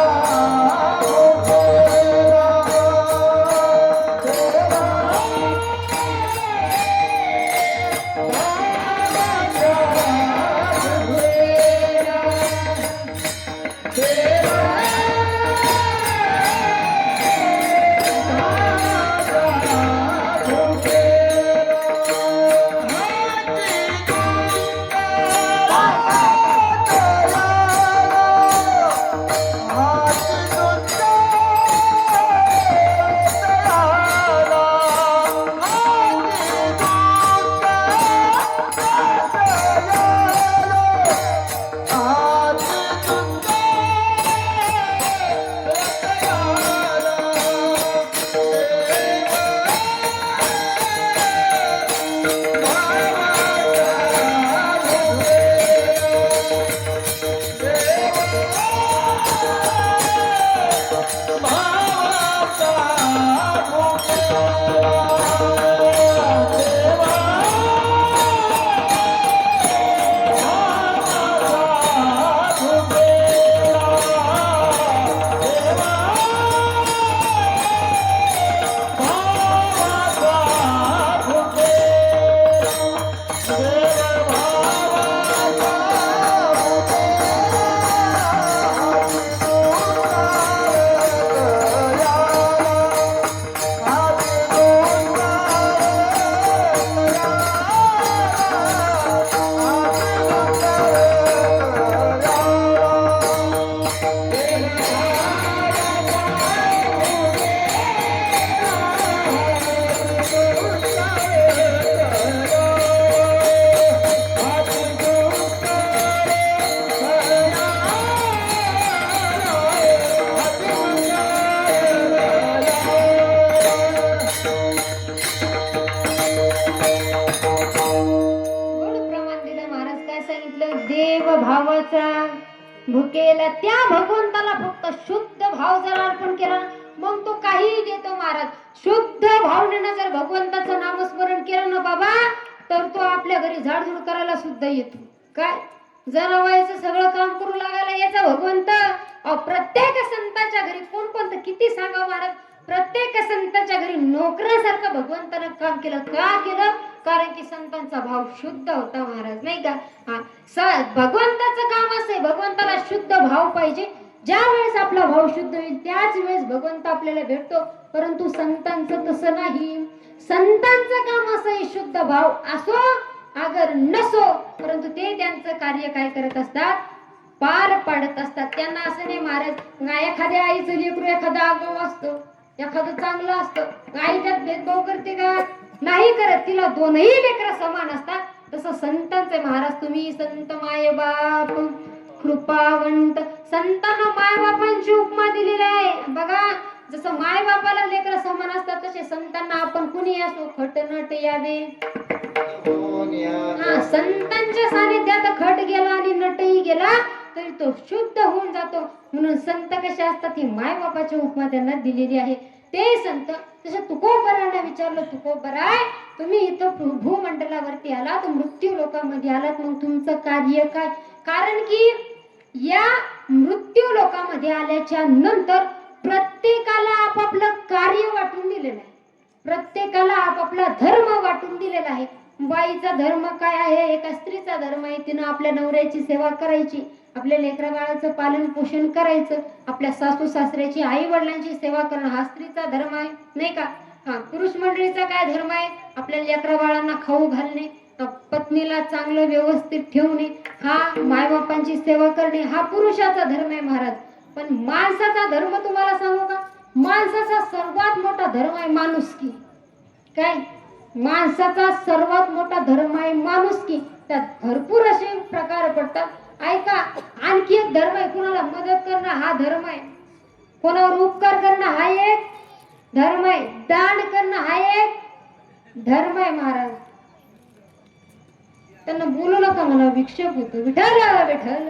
भोगेला. भावाचा भुकेला. त्या भगवंताला फक्त शुद्ध भाव जर अर्पण केला ना, मग तो काहीही देतो महाराज. शुद्ध भावनेनं जर भगवंताचं नामस्मरण केलं ना बाबा, तर तो आपल्या घरी झाडझूड करायला सुद्धा येतो. काय जनावयाचं सगळं काम करू लागायला याचा भगवंत. प्रत्येक संतांच्या घरी कोण कोणतं किती सांगा महाराज, प्रत्येक संतांच्या घरी नोकरासारखं भगवंतानं काम केलं. का केलं? कारण की संतांचा भाव शुद्ध होता महाराज, नाही का. भगवंताचं काम असं, भगवंताला शुद्ध भाव पाहिजे. ज्या वेळेस आपला भाव शुद्ध होईल त्याच वेळेस भगवंत आपल्याला भेटतो. परंतु संतांचं तसं नाही. संतांचं काम असं आहे, शुद्ध भाव असो अगर नसो, परंतु ते त्यांचं कार्य काय करत असतात, पार पाडत असतात. त्यांना असं नाही महाराज, एखाद्या आईचं लेकरू एखादा आगाऊ असतं, एखादं चांगलं असतं, आई त्यात भेदभाव करते का? नाही करत. तिला दोनही लेकरं समान असतात. तसं संतांचे महाराज, तुम्ही संत माय बाप कृपावंत. संतांना माय बापांची उपमा दिलेली आहे बघा. जसं माय बापाला लेकरं समान असतात, तसे संतांना आपण कुणी असो खट नट यावे. संतांच्या सानिध्यात खट गेला आणि नटही गेला तरी तो शुद्ध होऊन जातो. म्हणून संत कसे असतात ही माय बापाची उपमा त्यांना दिलेली आहे. ते संत तसं तुकोबरांना विचारलं, तुकोबराय तुम्ही इथं भूमंडलावरती आलात, मृत्यू लोकांमध्ये आलात, मग तुमचं कार्य काय? कारण की या मृत्यू लोकांमध्ये आल्याच्या नंतर प्रत्येकाला आपापलं कार्य वाटून दिलेलं आहे. प्रत्येकाला आपापला धर्म वाटून दिलेला आहे. बाईचा धर्म काय आहे? एका स्त्रीचा धर्म आहे, तिनं आपल्या नवऱ्याची सेवा करायची, आपल्या लेकरा बाळाचं पालन पोषण करायचं, आपल्या सासू सासऱ्याची आई वडिलांची सेवा करणं हा स्त्रीचा धर्म आहे, नाही का. पुरुष मंडळीचा काय धर्म आहे? आपल्या लेकरा बाळांना खाऊ घालणे, पत्नीला चांगलं व्यवस्थित ठेवणे, हा मायबापांची सेवा करणे, हा पुरुषाचा धर्म आहे महाराज. पण माणसाचा धर्म तुम्हाला सांगू का? माणसाचा सर्वात मोठा धर्म आहे माणुसकी. काय? माणसाचा सर्वात मोठा धर्म आहे माणुसकी. त्यात भरपूर असे प्रकार पडतात. ऐका, आणखी एक धर्म आहे, कुणाला मदत करणं हा धर्म आहे, कोणावर उपकार करणं हा एक धर्म आहे, दान करणं हा एक धर्म आहे. महाराज त्यांना बोलू नका, मला विक्षेप होतो. विठ्ठल विठ्ठल.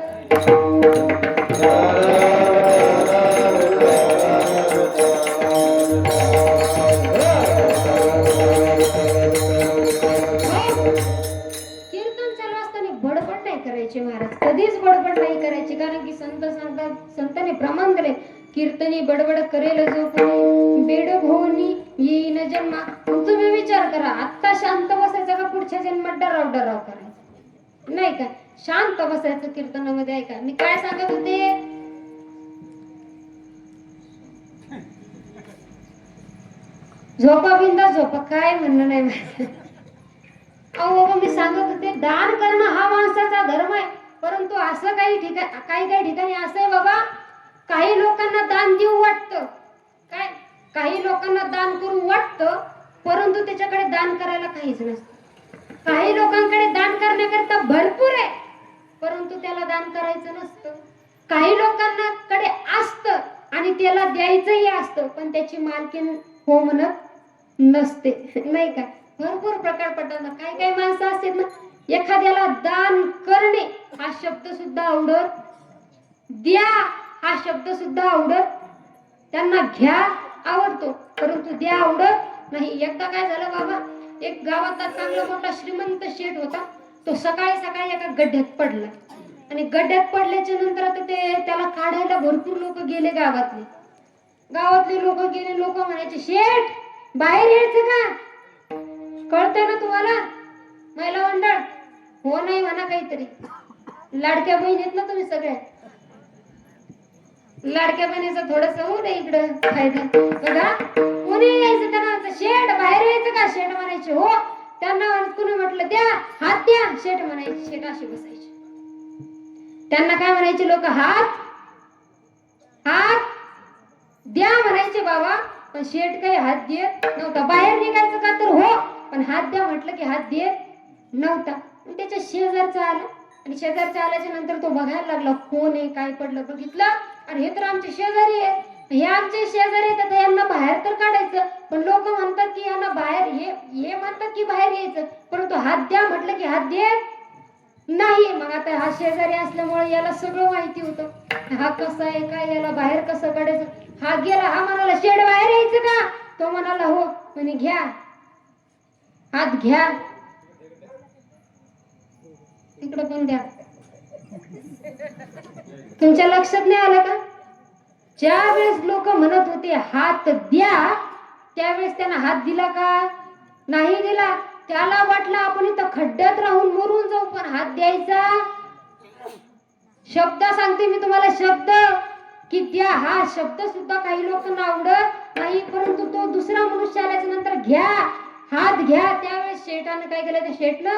कीर्तन चालू असताना बडबड नाही करायची महाराज, कधीच बडबड नाही करायची. कारण की संत सांगतात, संतांनी प्रमाण दिले, कीर्तनी बडबड करेल जो कोणी बेडोक होऊनी येईन जन्मा. तुम्ही विचार करा, आता शांत बसायचं का पुढच्या जन्मात डराव डराव करायचं? नाही का, शांत बसायचं कीर्तनामध्ये. ऐका, मी काय सांगत होते, झोपा बिंदा झोपा, काय म्हणणं नाही माझं. अहो बाबा, मी सांगत होते, दान करणं हा माणसाचा धर्म आहे. परंतु असं काही ठिकाणी असं आहे बाबा, काही लोकांना दान देऊ वाटतं, काय काही लोकांना दान करू वाटतं, परंतु त्याच्याकडे दान करायला काहीच नसतं. काही लोकांकडे दान करण्याकरता भरपूर आहे, परंतु त्याला दान करायचं नसतं. काही लोकांना कडे असतं आणि त्याला द्यायचंही असतं, पण त्याची मालकीन हो म्हणत नसते. नाही का, भरपूर प्रकार पडतात ना. काही काही माणसं असतात ना, एखाद्याला दान करणे हा शब्द सुद्धा आवडत, द्या हा शब्द सुद्धा आवडत, त्यांना घ्या आवडतो, परंतु द्या आवडत नाही. एकदा काय झालं बाबा, एक गावातला चांगला मोठा श्रीमंत शेठ होता. तो सकाळी सकाळी एका गड्ड्यात पडला आणि गड्ड्यात पडल्याच्या नंतर आता त्याला काढायला भरपूर लोक गेले. गावातले लोक गेले. लोक म्हणायचे, शेठ बाहेर यायचं का, कळतंय ना तुम्हाला महिला मंडळ? हो नाही म्हणा काहीतरी. लाडक्या बहिणीत ना तुम्ही सगळ्या, लाडक्या बहिणीचं थोडस होऊ दे इकडं फायदा बघा. कोणी यायचं त्यांना, शेठ बाहेर यायचं का, शेठ म्हणायचे हो. त्यांना कुणी म्हटलं द्या हात द्या, शेठ म्हणायचे, शेठ अशी बसायचे. त्यांना काय म्हणायचे लोक, हात द्या म्हणायचे बाबा, पण शेठ काही हात देत नव्हता. बाहेर निघायचं का तर हो, पण हात द्या म्हटलं की हात देत नव्हता. त्याच्या शेजारचा आला आणि शेजारचा आल्याच्या नंतर तो बघायला लागला, कोण आहे काय पडलं. बघितलं, आणि हे तर आमचे शेजारी आहे, हे आमचे शेजारी आहेत, यांना बाहेर तर काढायचं. पण लोक म्हणतात की यांना बाहेर, हे म्हणतात की बाहेर यायचं, परंतु हात द्या म्हटलं की हात देत नाही. मग आता हा शेजारी असल्यामुळे याला सगळं माहिती होतं, हा कसा आहे काय, याला बाहेर कसं काढायचं. हा गेला, हा म्हणाला, शेड बाहेर यायचं का, तो म्हणाला हो. म्हणे घ्या हात घ्या, इकडं पण द्या. तुमच्या लक्षात नाही आलं का, ज्या वेळेस लोक म्हणत होते हात द्या, त्यावेळेस त्यांना हात दिला का नाही दिला? त्याला वाटलं आपण इथं खड्ड्यात राहून मरून जाऊ, पण हात द्यायचा शब्द सांगते मी तुम्हाला, शब्द की द्या हा शब्द सुद्धा काही लोकांना आवडत नाही. परंतु तो दुसरा मनुष्य आल्याच्या नंतर घ्या हात घ्या, त्यावेळेस शेठानं काय केलं, त्या शेठनं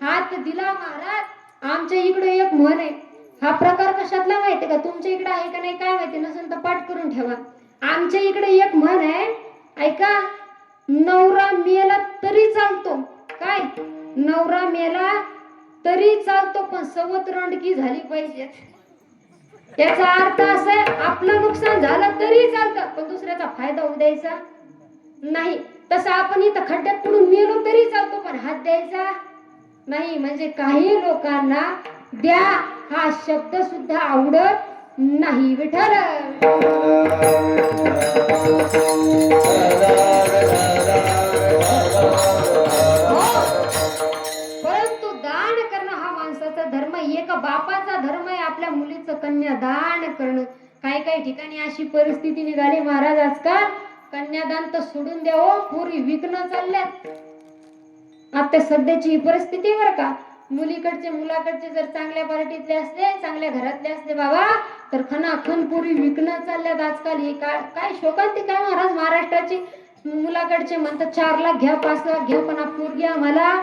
हात दिला. महाराज आमच्या इकडे एक म्हण आहे, हा प्रकार कशातला माहिती का, तुमच्या इकडे आहे का नाही काय माहिती, नसेल तर पाठ करून ठेवा. आमच्या इकडे एक म्हण आहे, ऐका, नवरा मेला तरी चालतो, काय नवरा मेला तरी चालतो, पण सवत रंडकी झाली पाहिजे. त्याचा अर्थ असा आहे, आपलं नुकसान झालं तरी चालतं, पण दुसऱ्याचा फायदा होऊ द्यायचा नाही. तसं आपण इथं खड्ड्यात पडून मेलो तरी चालतो, पण हात द्यायचा नाही. म्हणजे काही लोकांना द्या हा शब्द सुद्धा आवडत नाही. विठ्ठल परंतु दान करणं हा माणसाचा धर्म, एका बापाचा धर्म आहे आपल्या मुलीचं कन्यादान करणं. काही ठिकाणी अशी परिस्थिती निघाली महाराज, आजकाल कन्यादान तर सोडून द्यावं, पोरी विकणं चालल्यात. आता सध्याची ही परिस्थिती बरं का, मुलाकडचे जर चांगल्या पार्टीतले असले, चांगल्या घरातले असले बाबा, तर खणाखण पोरी विकणं चालल्यात आजकाल. हे काय शोकांती काय महाराज, महाराष्ट्राची मुलाकडचे म्हणतात 4 लाख घ्या 5 लाख घ्या, पण पोरगी आम्हाला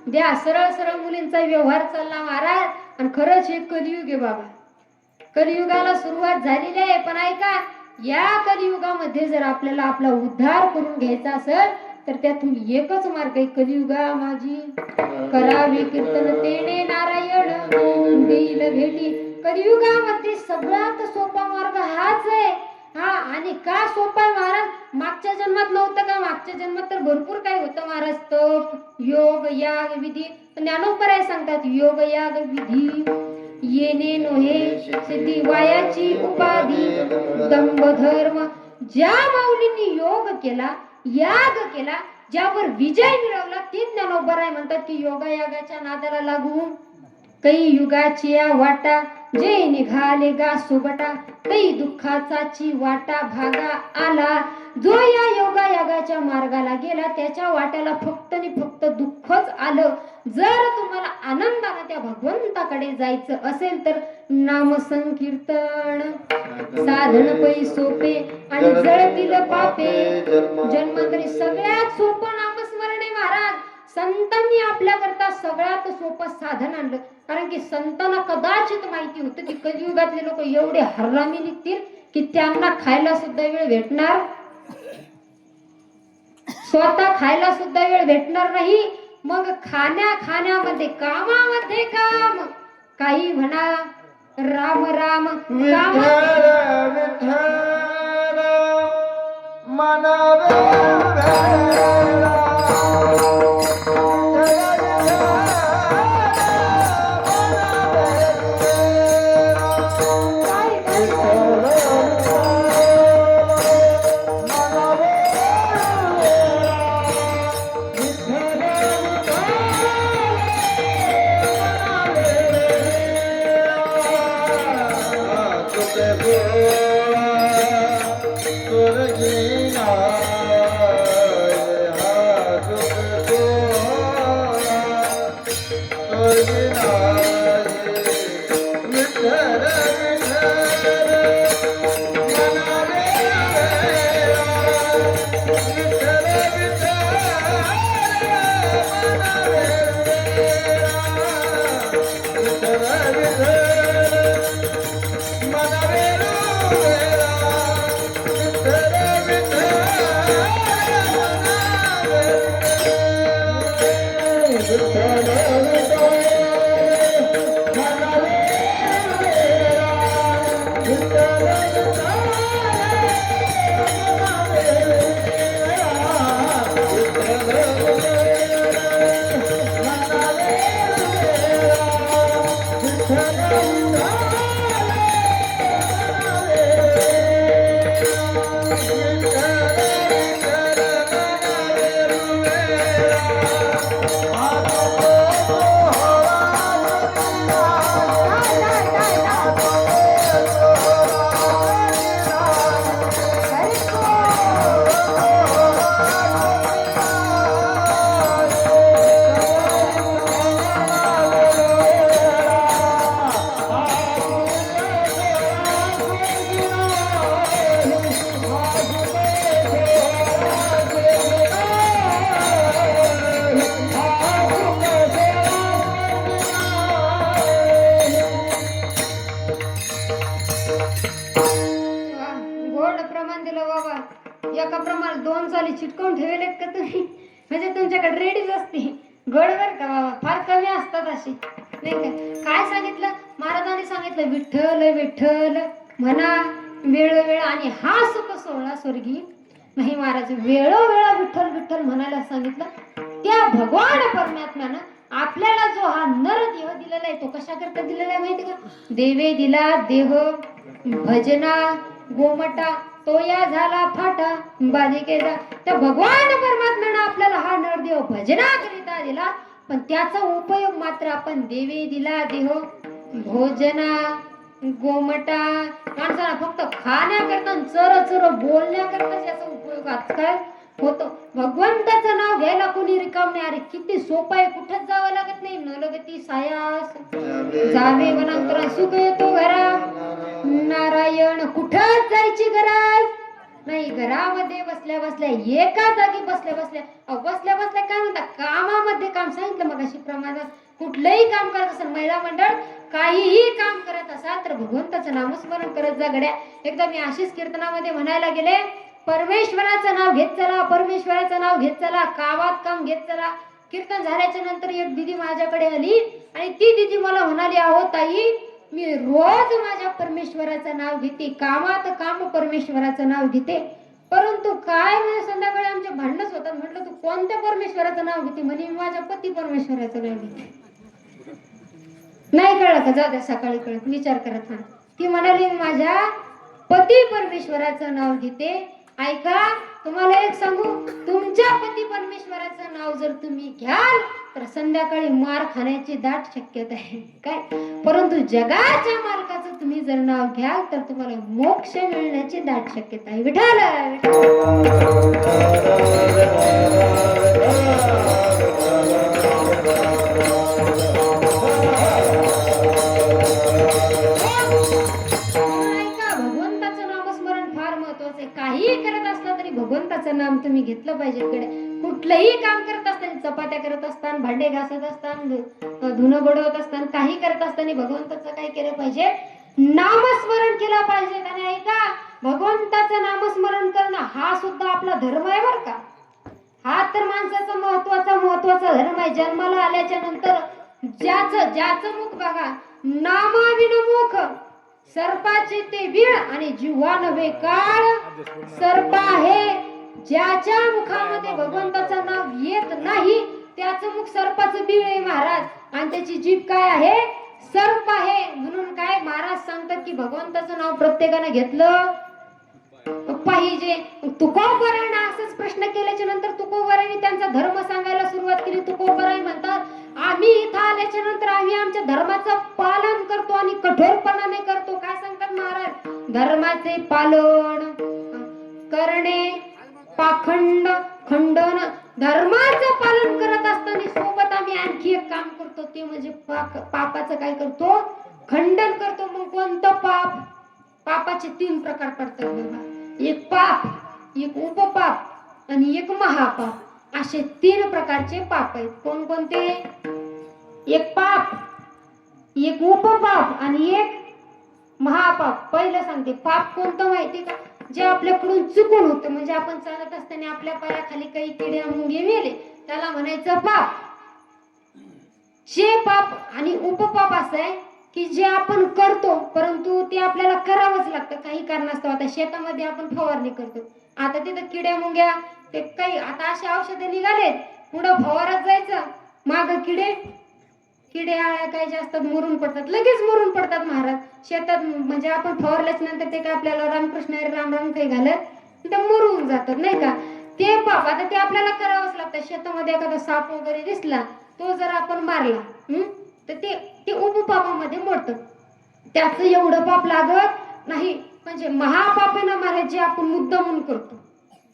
द्या. सरळ सरळ मुलींचा व्यवहार चालला महाराज. आणि खरंच हे कलियुग आहे बाबा, कलियुगाला सुरुवात झालेली आहे. पण ऐका, या कलियुगामध्ये जर आपल्याला आपला उद्धार करून घ्यायचा असेल तर त्यातून एकच मार्ग आहे, कलियुगा माझी करावी कीर्तन तेने नारायण देईल भेटी. कलियुगामध्ये सगळ्यात सोपा मार्ग हाच आहे. हा, आणि का सोपा आहे महाराज? मागच्या जन्मात नव्हतं का? मागच्या जन्मात तर भरपूर काही होतं महाराज. तप, योग, याग, विधी. ज्ञानोपराय सांगतात योग याग विधी येणे नोहे सिद्धी वायाची उपाधी दंभ धर्म. ज्या माऊलींनी योग केला, याग केला, ज्यावर विजय मिळवला, ते ज्ञानोबराय म्हणतात की योगायागाच्या नादाला लागू काही युगाची वाटा जे निघाले गा सोबटा काही दुःखाचाची वाटा भागा आला. जो या योगायागाच्या मार्गाला गेला त्याच्या वाट्याला फक्त आणि फक्त दुःखच आलं. जर तुम्हाला आनंदाने त्या भगवंताकडे जायचं असेल तर नाम संकीर्तन साधन पै सोपे आणि जळतील पापे जन्मांतरी. सगळ्यात सोपं नामस्मरण आहे महाराज. संतांनी आपल्याकरता सगळ्यात सोपं साधन आणलं. कारण की संतांना कदाचित माहिती होतं की कलियुगातले लोक एवढे हरामी निघतील की त्यांना खायला सुद्धा वेळ भेटणार, स्वतः खायला सुद्धा वेळ भेटणार नाही. मग खाण्यामध्ये कामामध्ये काम, काही म्हणा राम राम विठ्ठल विठ्ठल मनावे एका प्रमाणे दोन साली चिटकवून ठेवलेत का तुम्ही? म्हणजे तुमच्याकडे रेडीच असते गडवर का बाबा, फार कमी असतात अशी नाही का? काय सांगितलं महाराजांनी? सांगितलं विठ्ठल विठ्ठल म्हणा वेळोवेळ आणि हा सुख सोहळा स्वर्गी नाही. महाराज वेळोवेळा विठ्ठल विठ्ठल म्हणायला सांगितलं. त्या भगवान परमात्म्यानं आपल्याला जो हा नर देह दिलेला आहे तो कशा करता दिलेला आहे माहिती का? देवे दिला देह भजना गोमटा तो या झाला फाटा बालिकेचा. त्या भगवान परमात्म्यानं आपल्याला हा नरदेव भजनाकरिता दिला, पण त्याचा उपयोग मात्र आपण देवे दिला देह भोजना गोमटा माणसाला फक्त खाण्याकरता चर चर बोलण्याकरता याचा उपयोग आजकाल होतो. भगवंताचं नाव घ्यायला कोणी रिकाम नाही. अरे किती सोपं आहे, कुठंच जावं लागत नाही. न लगती सायास जावे वनांतरा सुख येतो घरा नारायण. कुठंच जायची गरज नाही. घरामध्ये बसल्या बसल्या एका जागी बसल्या बसल्या काय म्हणतात कामामध्ये काम सांगितलं मग अशी प्रमाणात. कुठलंही काम करत असेल महिला मंडळ काहीही काम करत असाल तर भगवंताचं नामस्मरण करत जा गड्या. एकदा मी अशीच कीर्तनामध्ये म्हणायला गेले परमेश्वराचं नाव घेत चला, परमेश्वराचं नाव घेत चला, गावात काम घेत चला. कीर्तन झाल्याच्या नंतर एक दिदी माझ्याकडे आली आणि ती दिदी मला म्हणाली, अहो ताई, मी रोज माझ्या परमेश्वराचं नाव घेते, कामात काम परमेश्वराचं नाव घेते, परंतु काय म्हणजे संध्याकाळी आमचे भांडणच होतात. म्हटलं, तू कोणत्या परमेश्वराचं नाव घेते? म्हणे, मी माझ्या पती परमेश्वराचं नाव घेते. नाही कळलं का? जाऊ द्या, सकाळी कळत, विचार करत हा. ती म्हणाली, माझ्या पती परमेश्वराचं नाव घेते. ऐका, तुम्हाला एक सांगू, तुमच्या पती परमेश्वराचं नाव जर तुम्ही घ्याल तर संध्याकाळी मार खाण्याची दाट शक्यता आहे काय, परंतु जगाच्या मालकाचं तुम्ही जर नाव घ्याल तर तुम्हाला मोक्ष मिळण्याची दाट शक्यता आहे. विठ्ठल काही करत असला तरी भगवंताचं नाम तुम्ही घेतलं पाहिजे. कुठलंही काम करत असताना, चपात्या करत असताना, भांडे घासत असताना, धुणं बडवत असताना, काही करत असताना भगवंताचं काय केलं पाहिजे? नामस्मरण केलं पाहिजे. आणि ऐका, भगवंताचं नामस्मरण करणं हा सुद्धा आपला धर्म आहे बरं का. हा तर माणसाचा महत्वाचा धर्म आहे. जन्माला आल्याच्या नंतर ज्याचं मुख बघा, नामाविन मुख सर्पाचे ते बीळ आणि जिव्हा नव्हे काळ सर्प आहे. ज्याच्या मुखामध्ये भगवंताचं नाव येत नाही त्याचं मुख सर्पाचं बीळ आहे महाराज, आणि त्याची जीभ काय आहे? सर्प आहे. म्हणून काय महाराज सांगतात की भगवंताचं नाव प्रत्येकाने घेतलं पाहिजे. तुकोबराने असंच प्रश्न केल्याच्या नंतर तुकोबराने त्यांचा धर्म सांगायला सुरुवात केली. तुकोबराय म्हणतात, आम्ही इथं आल्याच्या नंतर आम्ही आमच्या धर्माचं पालन करतो आणि कठोरपणाने करतो. काय सांगतात महाराज? धर्माचे पालन करणे, पाखंड खंडन. धर्माचं पालन करत असताना सोबत आम्ही आणखी एक काम करतो, ते म्हणजे पापाचं काय करतो? खंडन करतो. मग कोणतं पाप? पापाचे 3 प्रकार पडतात बघा. एक पाप, एक उपपाप आणि एक महापाप, असे 3 प्रकारचे पाप आहेत. कोणकोणते? एक पाप, एक उपपाप आणि एक महापाप. पहिलं सांगते, पाप कोणतं माहिती का? जे आपल्याकडून चुकून होतं, म्हणजे आपण चालत असताना आपल्या पायाखाली काही किड्या मुंगे मेले, त्याला म्हणायचं पाप. जे पाप आणि उपपाप असं आहे की जे आपण करतो परंतु ते आपल्याला करावंच लागतं काही कारणास्तव. आता शेतामध्ये आपण फवारणी करतो, आता तिथं किड्या मुंग्या ते काही, आता असे औषधे निघालेत, पुढं फवारात जायचं, माग किडे आळ्या काय जास्त मरून पडतात, लगेच मरून पडतात महाराज शेतात. म्हणजे आपण फवारल्याच नंतर ते काय आपल्याला रामकृष्ण राम राम काही घालत ते मरून जातात नाही का. ते पाप आता ते आपल्याला करावंच लागतं. शेतामध्ये एखादा साप वगैरे दिसला, तो जर आपण मारला तर ते उपपापामध्ये मोडतं. त्याचं एवढं पाप लागत नाही. म्हणजे महापाप आहे ना महाराज, जे आपण मुद्दामून करतो,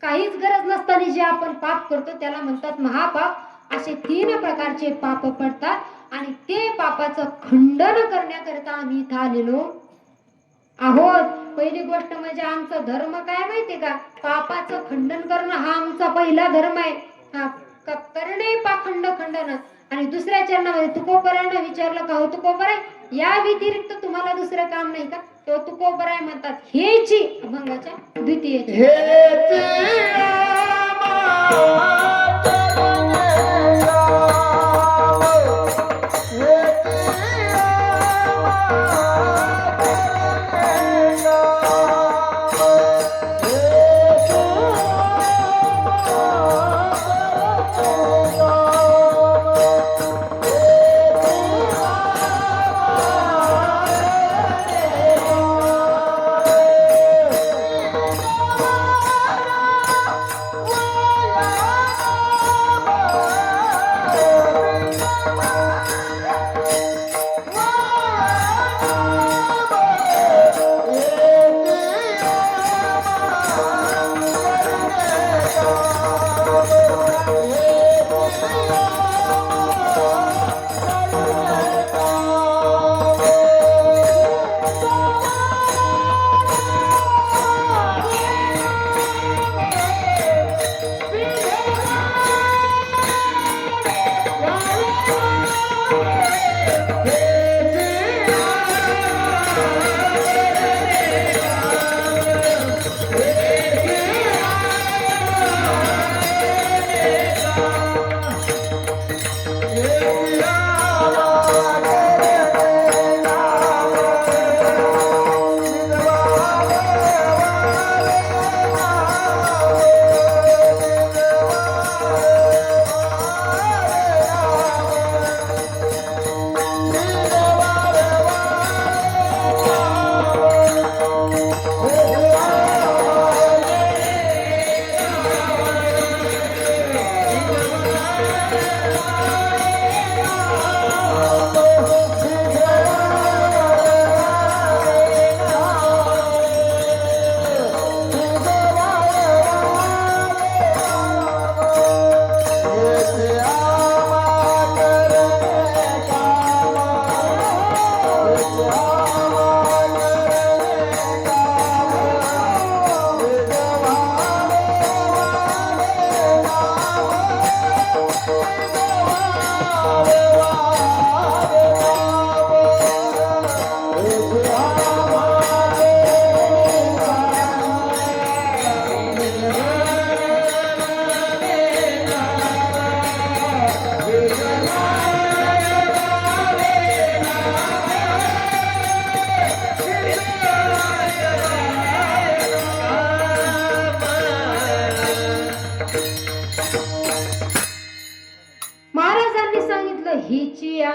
काहीच गरज नसताना जे आपण पाप करतो त्याला म्हणतात महापाप. असे 3 प्रकारचे पाप पडतात आणि ते पापाचं खंडन करण्याकरिता आम्ही इथं आलेलो आहोत. पहिली गोष्ट म्हणजे आमचा धर्म काय माहितीये का? पापाचं खंडन करणं हा आमचा पहिला धर्म आहे. करणे पाखंड खंडन. आणि दुसऱ्या चरणामध्ये तुकोबरायनं विचारलं का, हो तुकोबराय, या व्यतिरिक्त तुम्हाला दुसरं काम नाही का? तो तुकोबराय म्हणतात, हेची अभंगाच्या द्वितीयची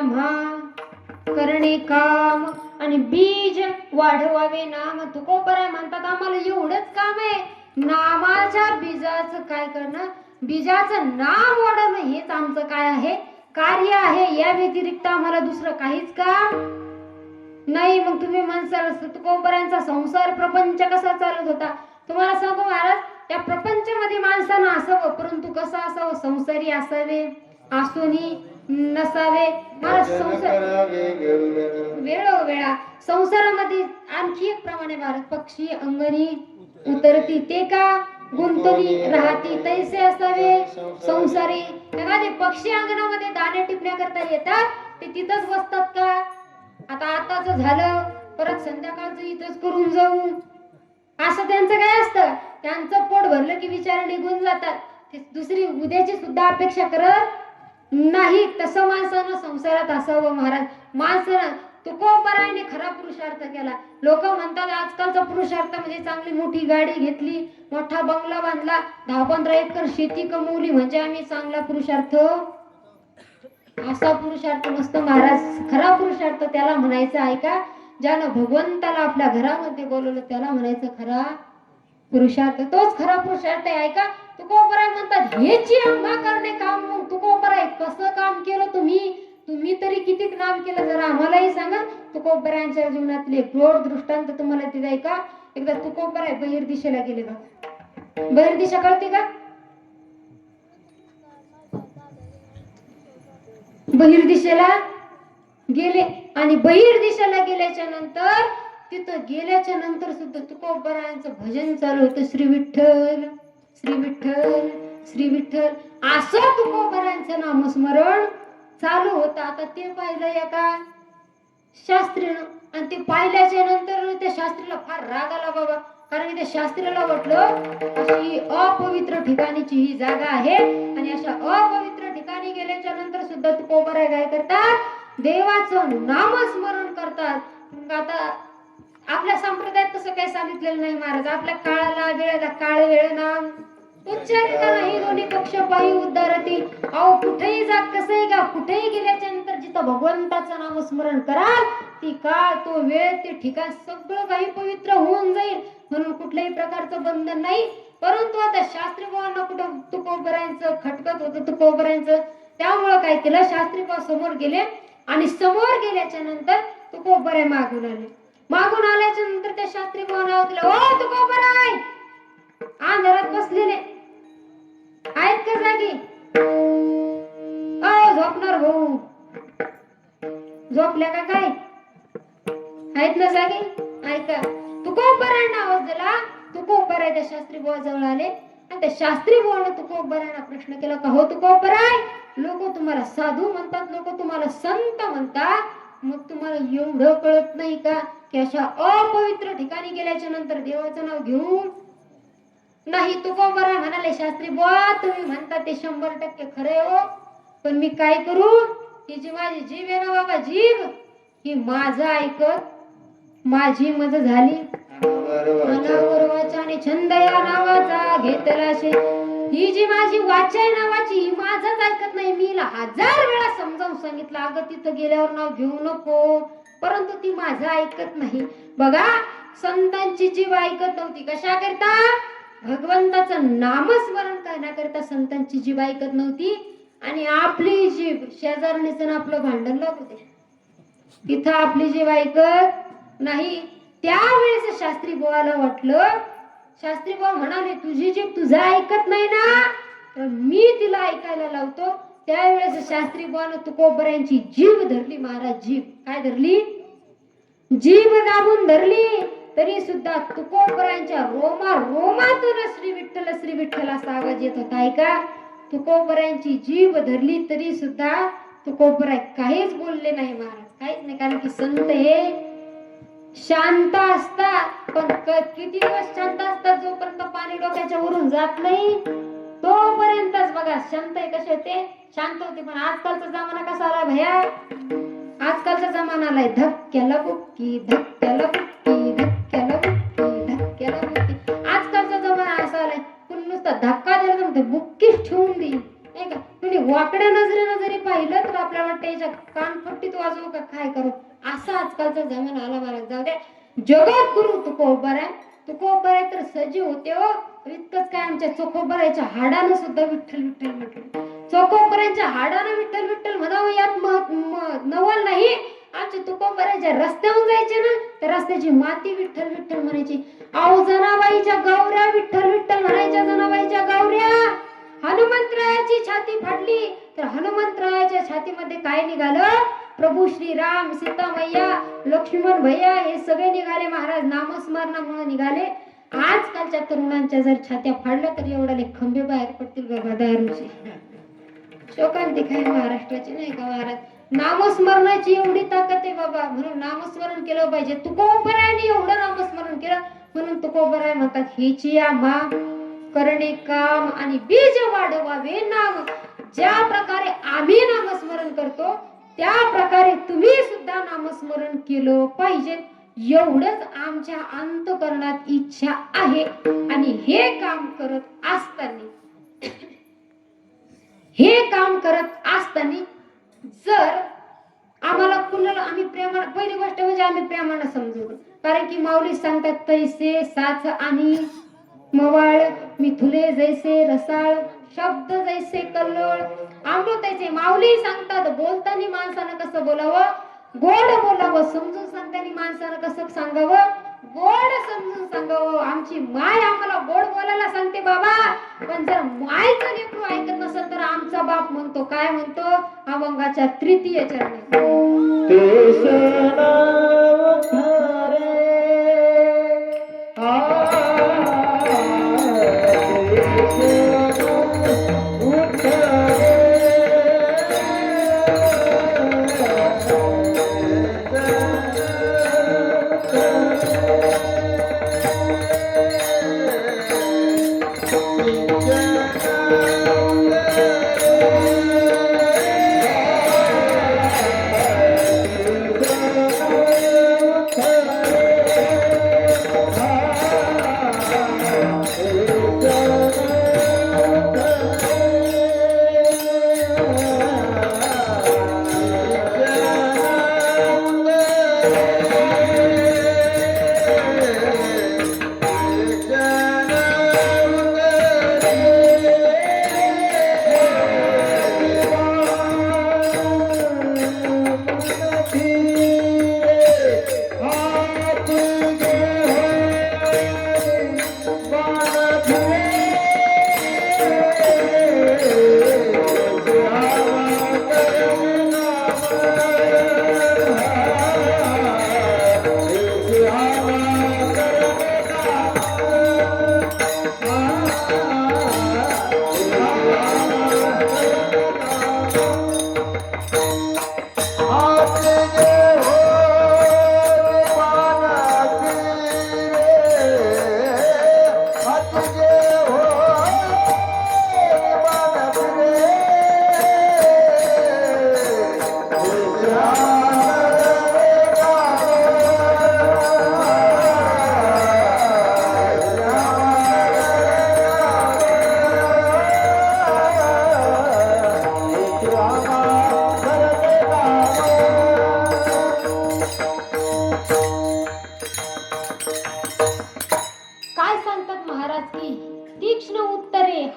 आम्हा करणे काम आणि बीज वाढवावे नाम. तुकोबराय म्हणतात आम्हाला एवढंच काम आहे, नामाच्या बीजाचं काय करणं, बीजाचं नाम वाढवणं हेच आमचं काय आहे, कार्य आहे. या व्यतिरिक्त आम्हाला दुसरं काहीच काम नाही. मग तुम्ही म्हणसाल तुकोबरायांचा संसार प्रपंच कसा चालत होता. तुम्हाला सांगू महाराज, त्या प्रपंचामध्ये माणसानं असावं, परंतु कसं असावं, संसारी असावे, आसुनी नसावे. महाराज संसार वेळोवेळा संसारामध्ये आणखी एक प्रमाणे महाराज, पक्षी अंगणी उतरती ते का गुंतली राहती तैसे असावे संसारी. एखादे पक्षी अंगणामध्ये दाणे टिपण्या करता येतात, ते तिथंच बसतात का. आता आताच झालं परत संध्याकाळचं इथंच करून जाऊ, असं त्यांचं काय असतं. त्यांचं पोट भरलं की विचार निघून जातात, ते दुसरी उद्याची सुद्धा अपेक्षा करत नाही. तसं माणसानं संसारात असावं महाराज. माणसानं तुकोबरायाने खरा पुरुषार्थ केला. लोक म्हणतात आजकालचा पुरुषार्थ म्हणजे चांगली मोठी गाडी घेतली, मोठा बंगला बांधला, 10-15 एकर शेती कमवली म्हणजे आम्ही चांगला पुरुषार्थ. असा पुरुषार्थ नसतो महाराज. खरा पुरुषार्थ त्याला म्हणायचं आहे का, ज्यानं भगवंताला आपल्या घरामध्ये बोलवलं त्याला म्हणायचं खरा पुरुषार्थ. तोच खरा पुरुषार्थ आहे का. तुकोबराय म्हणतात हेची आम्हा करणे काम. मग तुकोबराय कसं काम केलं तुम्ही तरी किती नाम केलं जरा आम्हालाही सांगा. तुकोबरायांच्या जीवनातले गोड दृष्टांत तुम्हाला ते जाय का. एकदा तुकोबराय बहिर्दिशेला गेले बघा. बहिर्दिशा कळते का. बहिर्दिशेला गेले आणि बहिर्दिशेला गेल्याच्या नंतर तिथं गेल्याच्या नंतर सुद्धा तुकोबरायांचं भजन चालू होतं. श्री विठ्ठल श्री विठ्ठल श्री विठ्ठल असं तुकोबरायांचं नामस्मरण चालू होतं. आता ते पाहिलं एका शास्त्रीनं आणि ते पाहिल्याच्या नंतर त्या शास्त्रीला फार राग आला बाबा. कारण त्या शास्त्रीला वाटलं अशी अपवित्र ठिकाणीची ही जागा आहे आणि अशा अपवित्र ठिकाणी गेल्याच्या नंतर सुद्धा तुकोबराय काय करतात, देवाचं नामस्मरण करतात. आता आपल्या संप्रदायात तसं काही सांगितलेलं नाही महाराज. आपल्या काळाला वेळेला काळ वेळ नाम उच्चारिता नाही दोन्ही पक्ष पायी उद्धारती. अहो कुठेही जा, कसंही का, कुठेही गेल्याच्या नंतर जिथं भगवंताचं नामस्मरण कराल ती काळ तो वेळ ते ठिकाण सगळं काही पवित्र होऊन जाईल. म्हणून कुठल्याही प्रकारचं बंधन नाही. परंतु आता शास्त्री भावांना कुठं तुकोबरायांचं खटकत होतं तुकोबरायांचं. त्यामुळं काय केलं, शास्त्री भाव समोर गेले आणि समोर गेल्याच्या नंतर तुकोबराय मागून आले. मागून आल्याच्या नंतर त्या शास्त्री भावांना दिलं, ओ तुकोबराय अंधारात बसलेले आहेत का जागी. झोपणार भाऊ, झोपल्या का काय, आहेत ना जागी, ऐका. तुकोबरायांना आवाज दिला. तुकोबराय त्या शास्त्री बुवा जवळ आले आणि त्या शास्त्री बुवाने तुकोबरायांना प्रश्न केला का, हो तुकोबराय, लोक तुम्हाला साधू म्हणतात, लोक तुम्हाला संत म्हणतात, मग तुम्हाला एवढं कळत नाही का की अशा अपवित्र ठिकाणी गेल्याच्या नंतर देवाचं नाव घेऊन नाही. तुकोबराय म्हणाले, शास्त्री बुवा तुम्ही म्हणता ते 100% खरे हो, पण मी काय करू, ही जी माझी जीभ आहे ना बाबा, जीभ ही माझं ऐकत माझी मज झाली. अनावरवाचाने छंद या नावाचा घेतला शे. ही जी माझी वाचा आहे नावाची ही माझंच ऐकत नाही. मी 1000 वेळा समजावून सांगितलं, अगं तिथं गेल्यावर नाव घेऊ नको, परंतु ती माझं ऐकत नाही. बघा संतांची जीभ ऐकत नव्हती. कशा करता, भगवंताचं नामस्मरण करण्याकरिता संतांची जीभ ऐकत नव्हती. आणि आपली जीभ शेजारणीचं आपलं भांडण लागू दे, तिथं आपली जीभ ऐकत नाही. त्यावेळेस शास्त्री बुवाला वाटलं, शास्त्री बुवा म्हणाले तुझी जीभ तुझं ऐकत नाही ना, तर मी तिला ऐकायला लावतो. त्यावेळेस शास्त्री बुवानं तुकोबरायांची जीभ धरली महाराज. जीभ काय धरली, जीभ दाबून धरली. तरी सुद्धा तुकोबरायांच्या रोमातून श्री विठ्ठल असा आवाज येत होता. ऐका, तुकोबरायांची जीभ धरली तरी सुद्धा तुकोबराय काहीच बोलले नाही महाराज, काहीच नाही. कारण की संत हे शांत असतात. पण किती दिवस शांत असतात, जोपर्यंत पाणी डोक्याच्या वरून जात नाही तोपर्यंतच बघा शांत आहे. कसे होते, शांत होते. पण आजकालचा जमाना कसा आला भैया, आजकालचा जमाना आलाय धक्क्याला बुक्की, धक्क्याला बुक्की, धक्क्याला बुक्की, धक्क्याला बुक्की. आजकालचा जमाना असा आलाय, पण नुसता धक्का दिला तर बुक्कीच ठेवून देईल नाही का. तुम्ही वाकड्या नजरेनं जरी पाहिलं तर आपल्याला वाटतं याच्या कानपट्टीत वाजवू का काय करू, असा आजकालचा जमाना आला महाराज. जाऊ दे, जगद्गुरु तुकोबर आहे. तुकोबर आहे तर सजीव होते हो. इतकंच काय, आमच्या चोखोबराच्या हाडानं सुद्धा विठ्ठल विठ्ठल म्हटलं. चोखोबरांच्या हाडानं विठ्ठल विठ्ठल म्हणावं यात नवल नाही. आमच्या तुकोबराच्या रस्त्यावरून जायचे ना, तर रस्त्याची माती विठ्ठल विठ्ठल म्हणायची. आहो जनाबाईच्या गौऱ्या विठ्ठल विठ्ठल म्हणायच्या. जनाबाईच्या गौऱ्या. हनुमंतरायाची छाती फाटली तर हनुमंतरायाच्या छातीमध्ये काय निघालं? प्रभू श्रीराम, सीता मैया, लक्ष्मण भैया हे सगळे निघाले महाराज. नामस्मरणामुळे निघाले. आजकालच्या तरुणांच्या जर छात्या फाडल्या तर एवढ्याले खंबे बाहेर पडतील बाबा दारूचे. शोकांती काय महाराष्ट्राची नाही का महाराज. नामस्मरणाची एवढी ताकद आहे बाबा, म्हणून नामस्मरण केलं पाहिजे. तुकोबरायांनी एवढं नामस्मरण केलं म्हणून तुकोबराय म्हणतात, हेची आम्हा करणे काम आणि बीज वाढवावे नाम. ज्या प्रकारे आम्ही नामस्मरण करतो त्या प्रकारे तुम्ही सुद्धा नामस्मरण केलं पाहिजे. एवढंच आमच्या अंतःकरणात इच्छा आहे. आणि हे काम करत असताना जर आम्हाला कुणाला आम्ही प्रेमाने, पहिली गोष्ट म्हणजे आम्ही प्रेमाने समजू. कारण की माऊली सांगतात, तैसे साच आणि मवाळ, मिथुले जैसे रसाळ, शब्द जैसे कल्लोळ, अमृताचे. माऊली सांगतात बोलताना माणसानं कसं बोलावं, गोड बोलावं. समजून सांगताना माणसानं कसं सांगावं, गोड समजून सांगावं. आमची माय आम्हाला गोड बोलायला सांगते बाबा, पण जर मायचं लेकरू ऐकत नसेल तर आमचा बाप म्हणतो, काय म्हणतो, अभंगाच्या तृतीय चरणी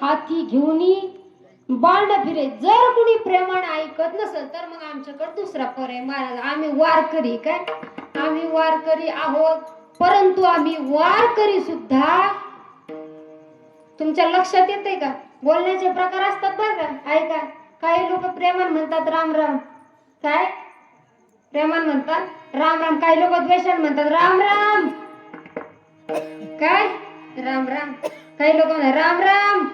हाती घेऊनी बाण फिरे. जर कुणी प्रेमाने ऐकत नसेल तर मग आमच्याकडे दुसरा पर्याय महाराज, आम्ही वारकरी. काय आम्ही वारकरी आहोत, परंतु आम्ही वारकरी सुद्धा तुमच्या लक्षात येते का, बोलण्याचे प्रकार असतात बरं का. ऐका, काही लोक प्रेमान म्हणतात राम राम, काय प्रेमान म्हणतात राम राम, काही लोक द्वेषाने म्हणतात राम राम, काय राम राम, काही लोक म्हणतात राम राम,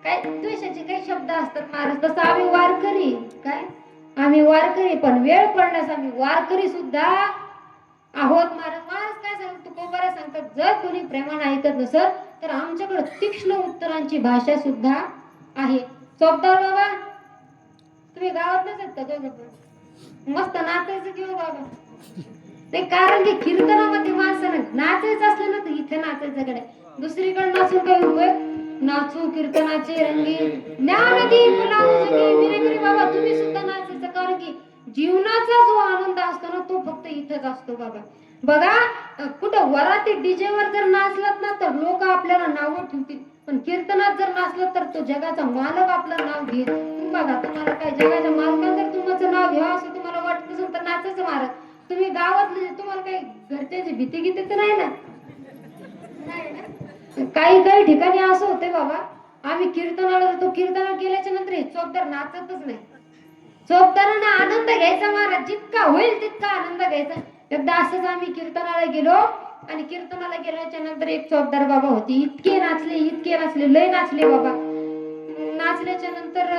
काय द्वेषाचे काही शब्द असतात महाराज. तसं आम्ही वारकरी, काय आम्ही वारकरी, पण वेळ पडण्यास आम्ही वारकरी सुद्धा आहोत महाराज. महाराज काय सांगतात, तुकोबारा सांगतात, जर कोणी प्रेमाने ऐकत नसेल तर आमच्याकडे तीक्ष्ण उत्तरांची भाषा सुद्धा आहे. चोपदार बाबा, तुम्ही गावात नसेल का दोघं पण मस्त नाचायचं किंवा बाबा, ते कारण की कीर्तनामध्ये माणसानं नाचायचं असलं ना तर इथे नाचायचं कडे, दुसरीकडे नाचून काय उपयोग. नाचू कीर्तनाचे रंगी ज्ञानदीप लावू सके विनकरी बाबा तुम्ही सुद्धा नाचायचं कारण की जीवनाचा जो आनंद असतो ना तो फक्त इथंच असतो बाबा बघा कुठं वराती डीजे वर जर नाचलात ना तर लोक आपल्याला नावं ठेवतील पण कीर्तनात जर नाचलं तर तो जगाचा मालक आपलं नाव घेईल बघा तुम्हाला काय जगाच्या मालकाने जर तुमचं नाव घ्यावं असं तुम्हाला वाटत असेल तर नाचायचं महाराज तुम्ही गावातले तुम्हाला काही घरच्याची भीती गीती तर नाही ना काही काही ठिकाणी असं होते बाबा आम्ही कीर्तनाला जातो कीर्तन केल्याच्या नंतर हे चोपदार नाचतच नाही चोपदारांना आनंद घ्यायचा महाराज जितका होईल तितका आनंद घ्यायचा एकदा असंच आम्ही कीर्तनाला गेलो आणि कीर्तनाला गेल्याच्या नंतर एक चोपदार बाबा होते इतके नाचले लय नाचले बाबा नाचल्याच्या नंतर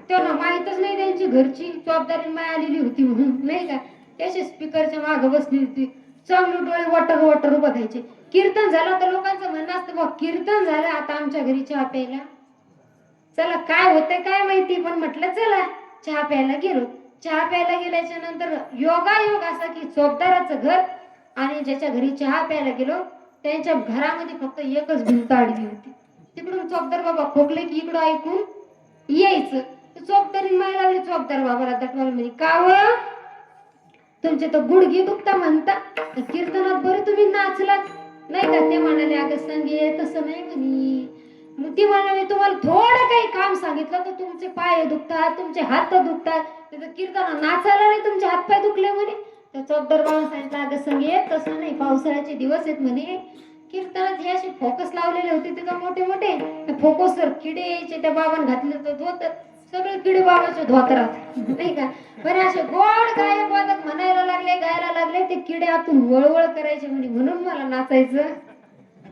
त्यांना माहितच नाही त्यांची घरची चोपदारी माय आलेली होती म्हणून नाही का त्याचे स्पीकरच्या मागे बसली होती चांगले डोळे वटर बघायचे कीर्तन झालं तर लोकांचं म्हणणं असतं बा कीर्तन झालं आता आमच्या घरी चहा प्यायला चला काय होतंय काय माहिती पण म्हटलं चला चहा प्यायला गेलो चहा प्यायला गेल्याच्या नंतर योगायोग असा की चोपदाराचं घर आणि ज्याच्या घरी चहा प्यायला गेलो त्यांच्या घरामध्ये फक्त एकच भिंत अडली होती तिकडून चोपदार बाबा खोकले की इकडं ऐकून यायचं चोपदारी माय लागली चोपदार बाबाला दटवायला म्हणजे का व तुमचे तर गुडघे दुखता म्हणता कीर्तनात बरं तुम्ही नाचलात नाही का ते म्हणाले अगं संगे तसं नाही म्हणे ती म्हणाले तुम्हाला थोडं काही काम सांगितलं तर तुमचे पाय दुखतात तुमचे हात दुखतात कीर्तन नाचायला नाही तुमचे हात पाय दुखले म्हणे तर चोपदार बाबा सांगितलं अगं संगे तसं नाही पावसाळ्याचे दिवस आहेत म्हणे कीर्तनात हे असे फोकस लावलेले होते तिथं मोठे मोठे फोकसवर किडे यायचे त्या बाबांनी घातले तर धोतर सगळे किडे बाबाचे धोतरात नाही का बरे असे गोड गायक वादक म्हणायला लागले गायला लागले ते किडे आतून वळवळ करायचे म्हणे म्हणून मला नाचायचं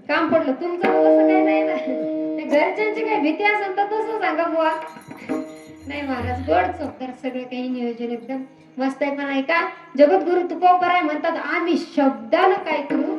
काम पडलं तुमचं तसं काही नाही ना घरच्यांची काही भीती असेल तर तसं सांगा बुवा नाही महाराज गोड चोपदार सगळं काही नियोजन एकदम मस्त आहे पण ऐका जगद्गुरु तुकोबराय म्हणतात आम्ही शब्दानं काय करू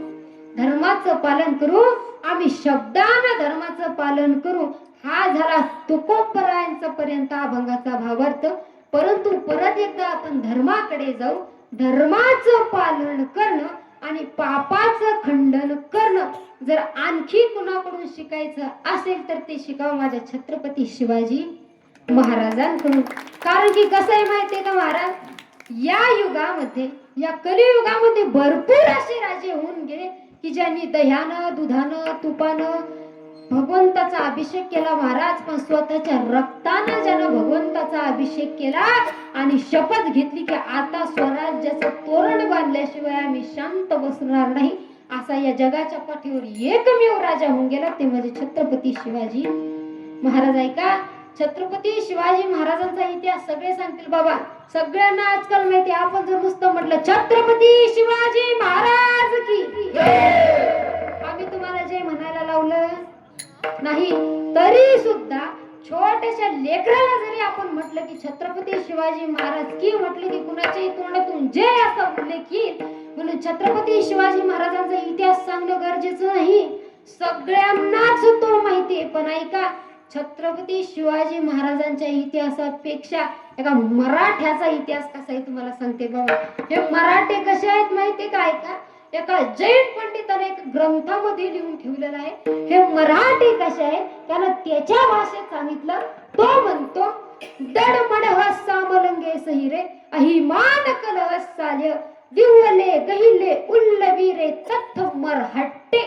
धर्माचं पालन करू आम्ही शब्दानं धर्माचं पालन करू हा झाला तुकोबरायांचा पर्यंत अभंगाचा भावार्थ परंतु परत एकदा आपण धर्माकडे जाऊ धर्माचं पालन करणं आणि पापाचं खंडन करणं जर आणखी कुणाकडून शिकायचं असेल तर ते शिकावं माझ्या छत्रपती शिवाजी महाराजांकडून कारण की कसं आहे माहितीये का महाराज या युगामध्ये या कलियुगामध्ये भरपूर असे राजे होऊन गेले की ज्यांनी दह्यानं दुधानं तुपानं भगवंताचा अभिषेक केला महाराज पण स्वतःच्या रक्तानं ज्यानं भगवंताचा अभिषेक केला आणि शपथ घेतली की आता स्वराज्याचं तोरण बांधल्याशिवाय आम्ही शांत बसणार नाही असा या जगाच्या पाठीवर एकमेव राजा होऊन गेला ते म्हणजे छत्रपती शिवाजी महाराज ऐका छत्रपती शिवाजी महाराजांचा इतिहास सगळे सांगतील बाबा सगळ्यांना आजकाल माहिती आपण जर नुसतं म्हटलं छत्रपती शिवाजी महाराज की आम्ही तुम्हाला जे म्हणायला लावलं नाही तरी सुद्धा छोट्याशा लेकराला जरी आपण म्हटलं की छत्रपती शिवाजी महाराज की म्हटलं की कुणाच्याही तोंडातून जे असं उल्लेख येईल म्हणून छत्रपती शिवाजी महाराजांचा इतिहास सांगणं गरजेचं नाही सगळ्यांनाच तो माहितीये पण ऐका छत्रपती शिवाजी महाराजांच्या इतिहासापेक्षा एका मराठ्याचा इतिहास कसा आहे तुम्हाला सांगते बाबा हे मराठे कसे आहेत माहितीये का ऐका एका जैन पंडिताने एक ग्रंथामध्ये लिहून ठेवलेलं आहे हे मराठी कसे आहे त्यानं त्याच्या भाषेत सांगितलं तो म्हणतो दडमड सामलंगे सहिरे अहिमान कलह साल्य दिवले गहिले उल्लवीरे तथ मराठे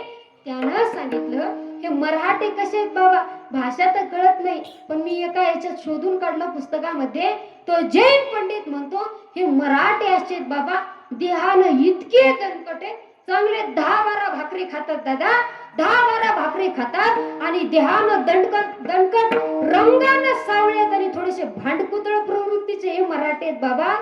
त्यानं सांगितलं हे मराठी कसे आहेत बाबा भाषा तर कळत नाही पण मी एका याच्यात शोधून काढलं पुस्तकामध्ये तो जैन पंडित म्हणतो हे मराठी असे बाबा देहानं इतके दणकटे चांगले 10-12 भाकरी खातात दादा 10-12 भाकरी खातात आणि देहानं दणकट रंगानं सावळ्यात आणि थोडेसे भांडकुतळ प्रवृत्तीचे हे मराठी आहेत बाबा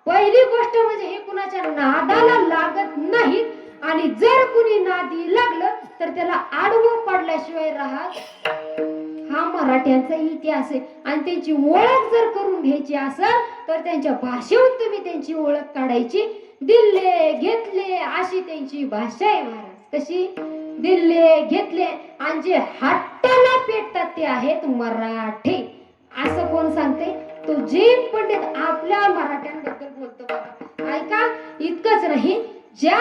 पहिली गोष्ट म्हणजे हे कुणाच्या नादाला लागत नाहीत आणि जर कुणी नादी लागलं तर त्याला आडवं पडल्याशिवाय राहत हा मराठ्यांचा इतिहास आहे आणि त्यांची ओळख जर करून घ्यायची असेल तर त्यांच्या भाषेतून तुम्ही त्यांची ओळख काढायची दिल्ले घेतले अशी त्यांची भाषा आहे महाराज कशी दिल्ले घेतले आणि जे हट्टाला पेटतात ते आहेत मराठी असं कोण सांगते तो जैन पंडित आपल्या मराठ्यांबद्दल बोलतो बाबा ऐका इतकंच नाही ज्या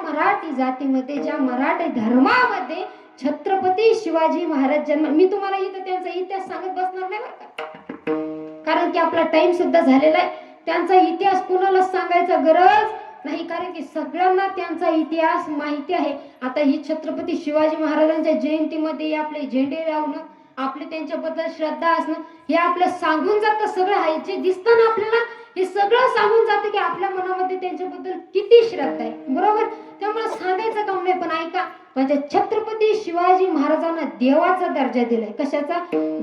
मराठी जातीमध्ये ज्या मराठी धर्मामध्ये छत्रपती शिवाजी महाराज जन्म, मी तुम्हाला इथं त्यांचा इतिहास सांगत बसणार नाही बरं का, कारण की आपला टाइम सुद्धा झालेला आहे. त्यांचा इतिहास कुणाला सांगायचा गरज नाही, कारण की सगळ्यांना त्यांचा इतिहास माहिती आहे. आता ही छत्रपती शिवाजी महाराजांच्या जयंतीमध्ये आपले झेंडे लावणं, आपले त्यांच्याबद्दल श्रद्धा असणं, हे आपलं सांगून जातं. सगळं आहे जे दिसतं ना आपल्याला, हे सगळं सांगून जातं की आपल्या मनामध्ये त्यांच्याबद्दल किती श्रद्धा आहे, बरोबर. त्यामुळे सांगायचं काम नाही, पण ऐका, म्हणजे छत्रपती शिवाजी महाराजांना देवाचा दर्जा दिलाय. कशाचा?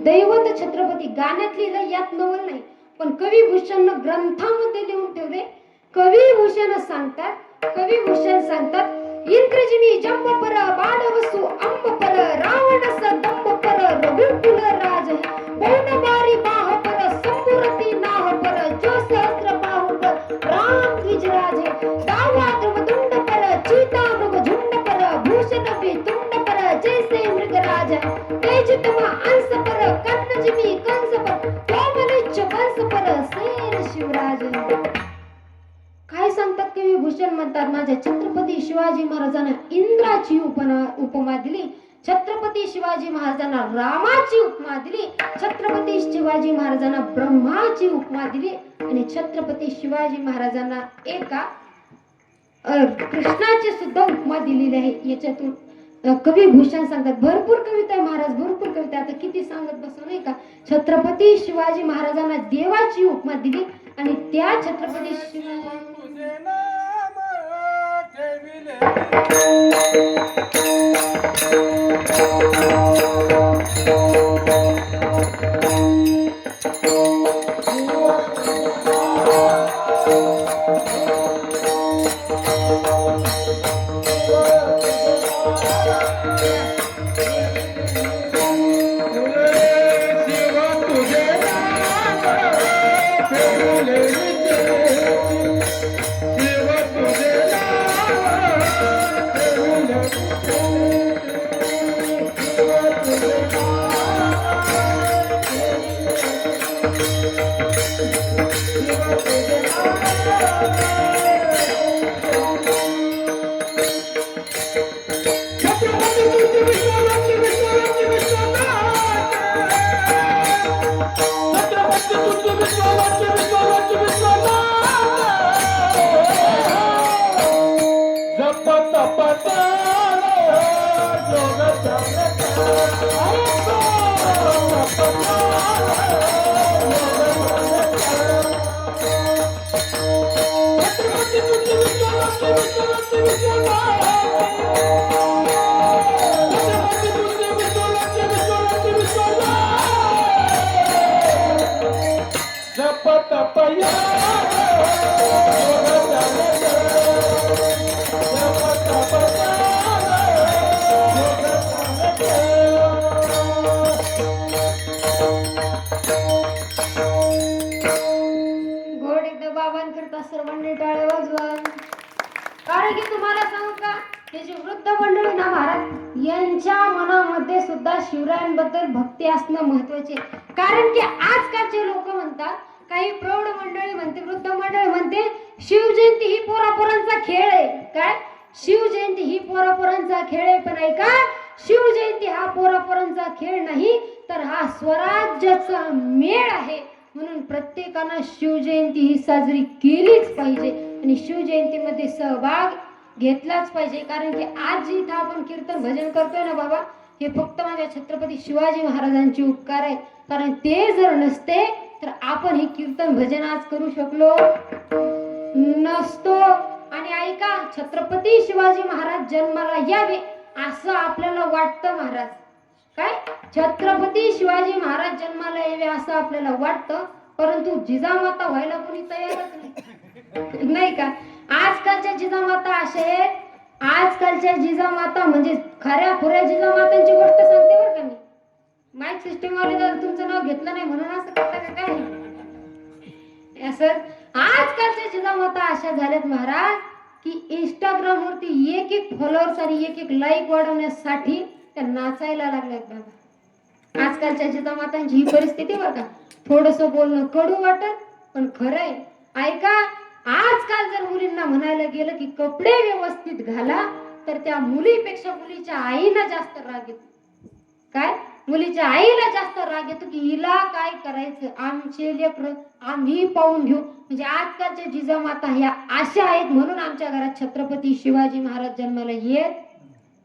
दैवत छत्रपती. गाण्यात लिहिलं, यात नवल नाही, पण कविभूषण ग्रंथामध्ये लिहून ठेवले. कविभूषण सांगतात, इंद्रजिनी जंबपर बाणवसु अंबपर रावणस दंबपर रघुकुल राज पौनबारी बाहपर संपुरती नाहपर जो सहस्र बाहुपर राम द्विजराज दावा ध्रुवदुंडपर चीता मृग झुंडपर भूषण तुंडपर जैसे मृगराज तेजतम अंशपर कर्णजिमी कंसपर कोमलिच्छ वंशपर सेन शिवराज. काय सांगतात कवी भूषण? म्हणतात, माझ्या छत्रपती शिवाजी महाराजांना इंद्राची उपमा दिली, छत्रपती शिवाजी महाराजांना रामाची उपमा दिली, छत्रपती शिवाजी महाराजांना ब्रह्माची उपमा दिली, आणि छत्रपती शिवाजी महाराजांना एका कृष्णाची सुद्धा उपमा दिलेली आहे. याच्यातून कवी भूषण सांगतात. भरपूर कविता आहे महाराज, भरपूर कविता, आता किती सांगत बसू नाही का. छत्रपती शिवाजी महाराजांना देवाची उपमा दिली, आणि त्या छत्रपती शिवाजी सर्वांनी टाळ्या वाजवा. कारण की तुम्हाला सांगू का, हे जे वृद्ध मंडळी ना महाराज, यांच्या मनामध्ये सुद्धा शिवरायांबद्दल भक्ती असणं महत्वाचे. कारण की आजकालचे लोक म्हणतात, काही प्रौढ मंडळी म्हणते, वृद्ध मंडळी म्हणते, शिवजयंती ही पोरापोरांचा खेळ आहे. काय? शिवजयंती ही पोरापोरांचा खेळ आहे. पण ऐका, शिवजयंती हा पोरापोरांचा खेळ नाही, तर हा स्वराज्याचा मेळ आहे. म्हणून प्रत्येकानं शिवजयंती ही साजरी केलीच पाहिजे, आणि शिवजयंतीमध्ये सहभाग घेतलाच पाहिजे. कारण की आज जी इथं आपण कीर्तन भजन करतोय ना बाबा, हे फक्त माझ्या छत्रपती शिवाजी महाराजांचे उपकार आहे. कारण ते जर नसते तर आपण हे कीर्तन भजन आज करू शकलो नसतो. आणि ऐका, छत्रपती शिवाजी महाराज जन्माला यावे असं आपल्याला वाटतं महाराज. काय? छत्रपती शिवाजी महाराज जन्माला यावे असं आपल्याला वाटतं, परंतु जिजामाता व्हायला कोणी तयारच नाही का. आजकालच्या जिजामाता अशा आहेत, आजकालच्या जिजामाता म्हणजे खऱ्या खुऱ्या जिजामातांची गोष्ट सांगते बरं का मी. माईक सिस्टीम वाले जर तुमचं नाव घेतलं नाही म्हणून असं करता का काय? असं आजकालच्या जिजामाता अशा झाल्यात महाराज की इंस्टाग्राम वरती एक एक फॉलोअर्स आणि एक एक लाईक वाढवण्यासाठी त्या नाचायला लागल्यात बाबा. आजकालच्या जिजामातांची ही परिस्थिती बघा. थोडस बोलणं कडू वाटत, पण खरंय. ऐका, आजकाल जर मुलींना म्हणायला गेलं की कपडे व्यवस्थित घाला, तर त्या मुलीपेक्षा मुलीच्या आईला जास्त राग येतो. काय? मुलीच्या आईला जास्त राग येतो की हिला काय करायचं, आमचे लेकरं आम्ही पाहून घेऊ. म्हणजे आजकालच्या जिजामाता ह्या अशा आहेत म्हणून आमच्या घरात छत्रपती शिवाजी महाराज जन्माला येत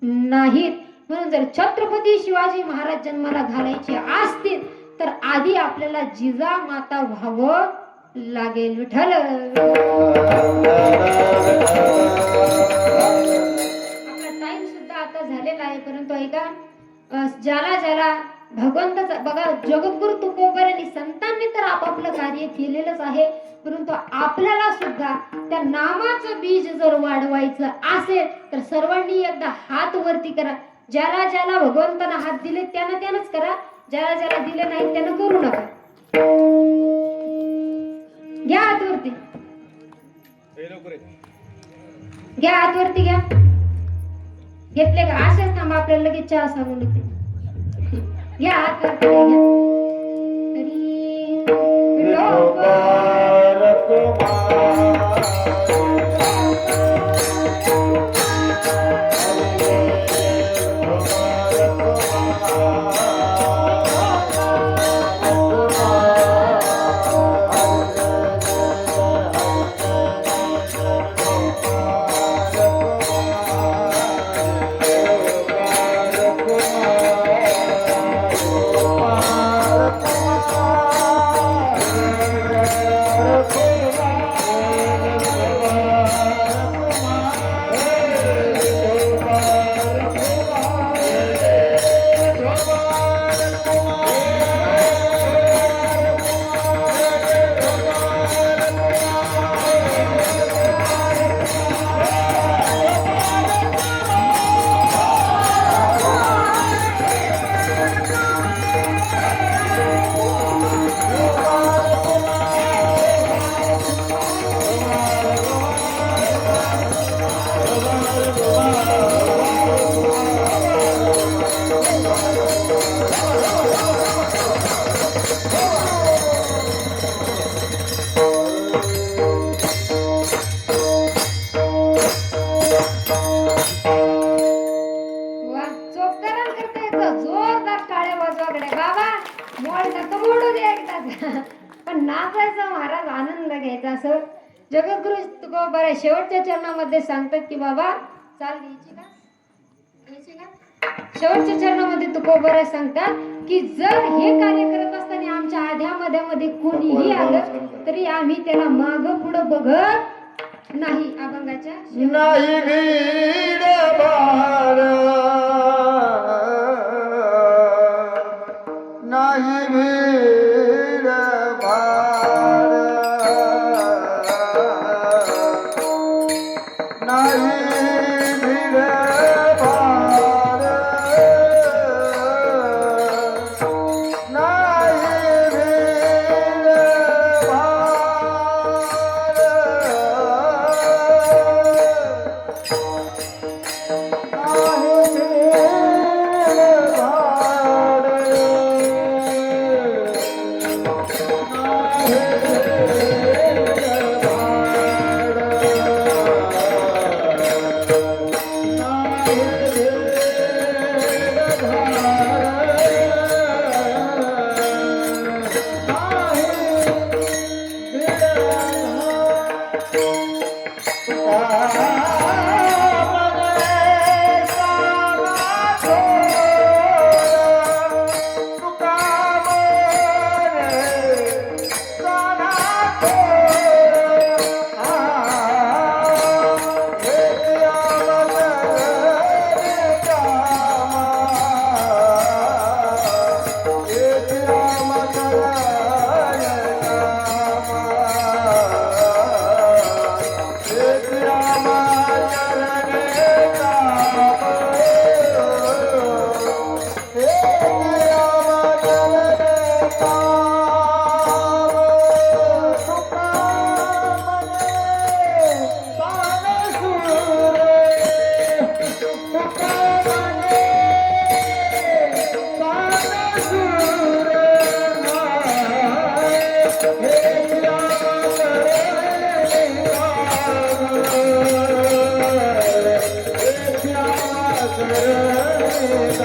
नाहीत. म्हणून जर छत्रपती शिवाजी महाराज जन्माला घालायचे असतील तर आधी आपल्याला जिजामाता व्हावं लागेल. विठ्ठल. आपला टाइम सुद्धा आता झालेला आहे, परंतु ऐका, ज्याला ज्याला भगवंताचा बघा, जगद्गुरु तुकोबारायांनी संतांनी तर आपापलं कार्य केलेलंच आहे, परंतु आपल्याला सुद्धा त्या नामाचं बीज जर वाढवायचं असेल तर सर्वांनी एकदा हात वरती करा. ज्याला ज्याला भगवंतानं हात दिले त्यानं त्यानंच करा, ज्याला ज्याला दिले नाही त्यानं करू नका. घ्या हात वरती, घ्या हात वरती घ्या. घेतले का? असेच थांबा, आपल्याला लगेच चहा सांगून येते. घ्या हात वरती घ्या. पण नाचायचा महाराज, आनंद घ्यायचा. असं जगद्गुरु तुकोबा शेवटच्या चरणामध्ये सांगतात की बाबा चाल घ्यायची का, घ्यायची का. शेवटच्या चरणामध्ये तुकोबा सांगतात की जर हे कार्य करत असताना आमच्या आध्या मध्यामध्ये कोणीही आलं तरी आम्ही त्याला माग पुढं बघत नाही. अभंगाच्या नाही भीड भार, नाही भीड भार, नाही भीड भार, नाही भीड Ah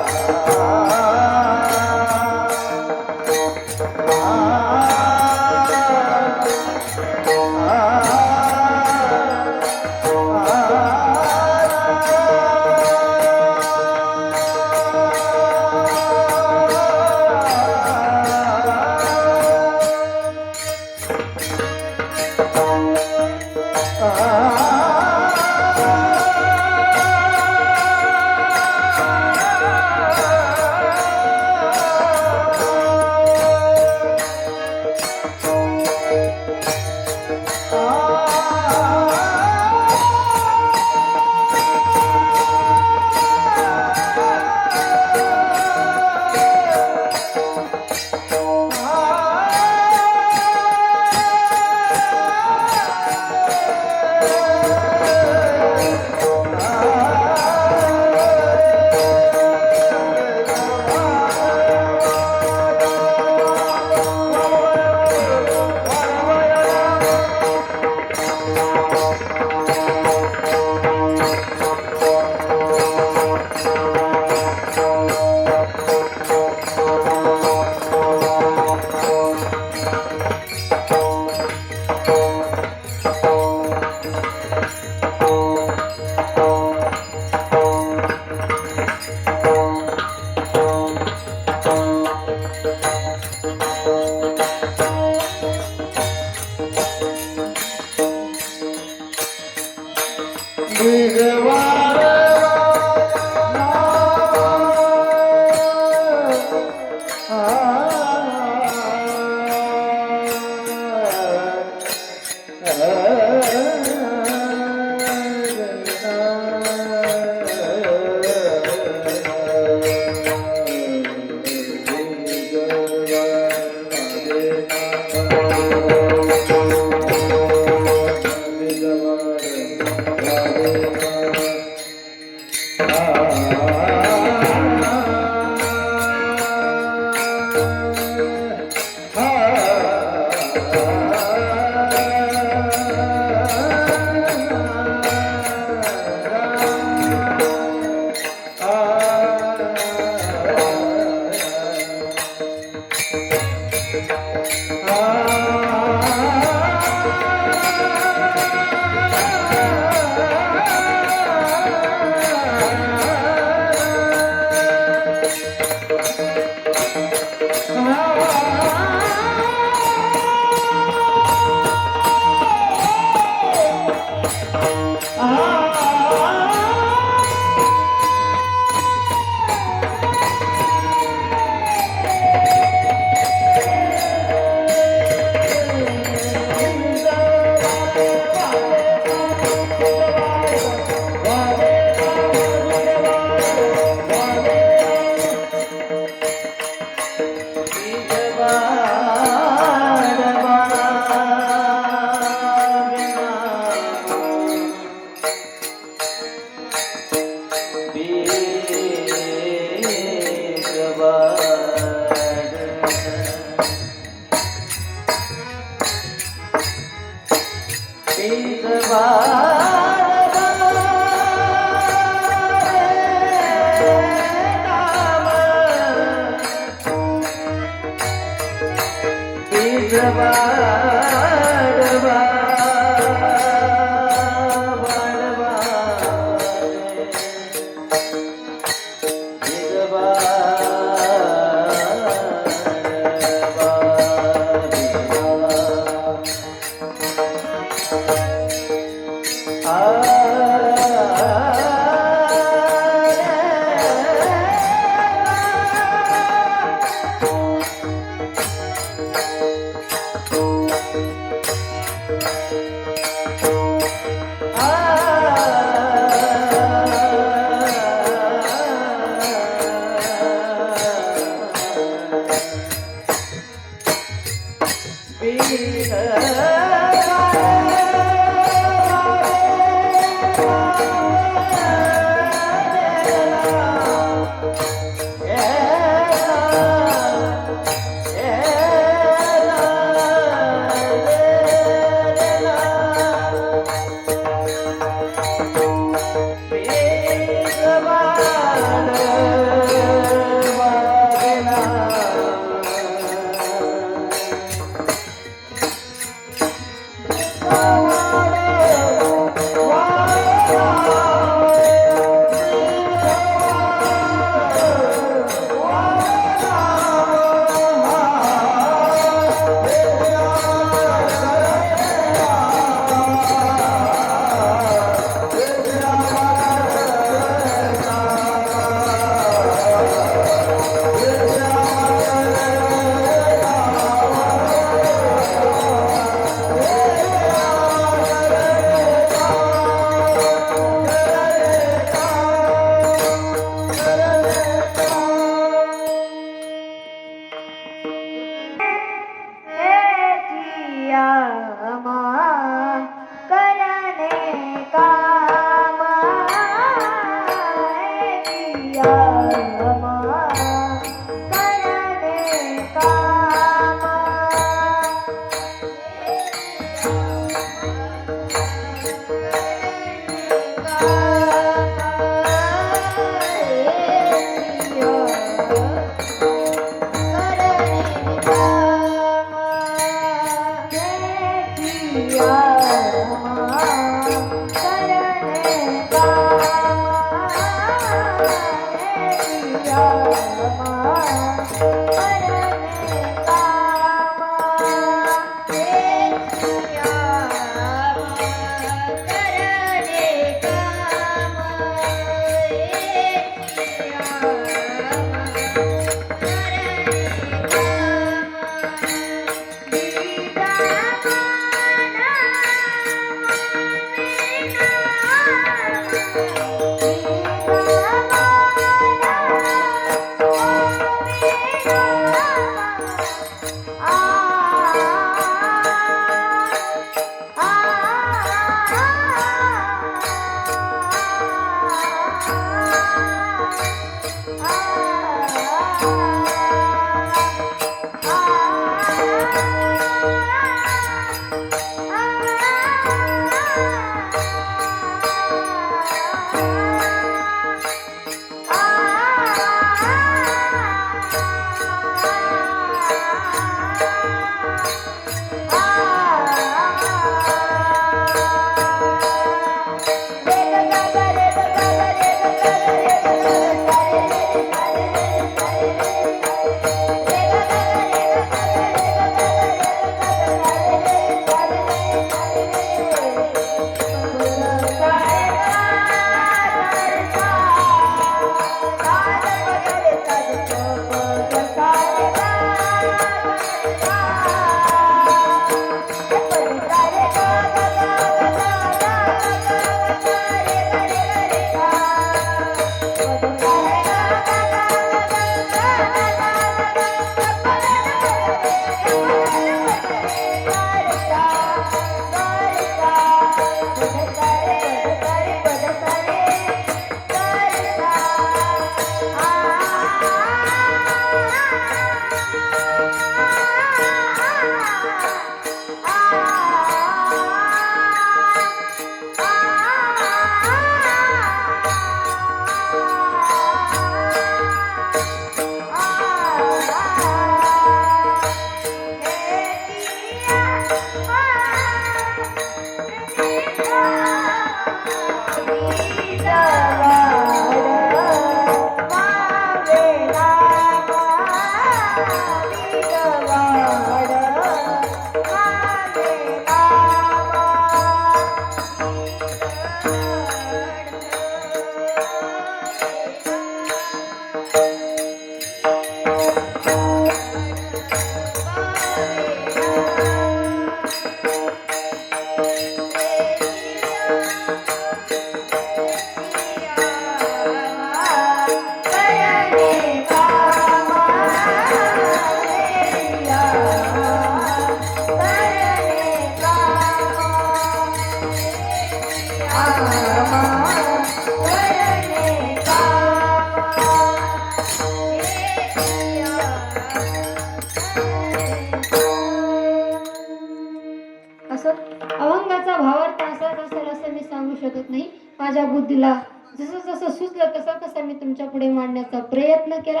माझ्या बुद्धीला जसं जसं सुचलं तसं तसं मी तुमच्या पुढे मांडण्याचा प्रयत्न केला.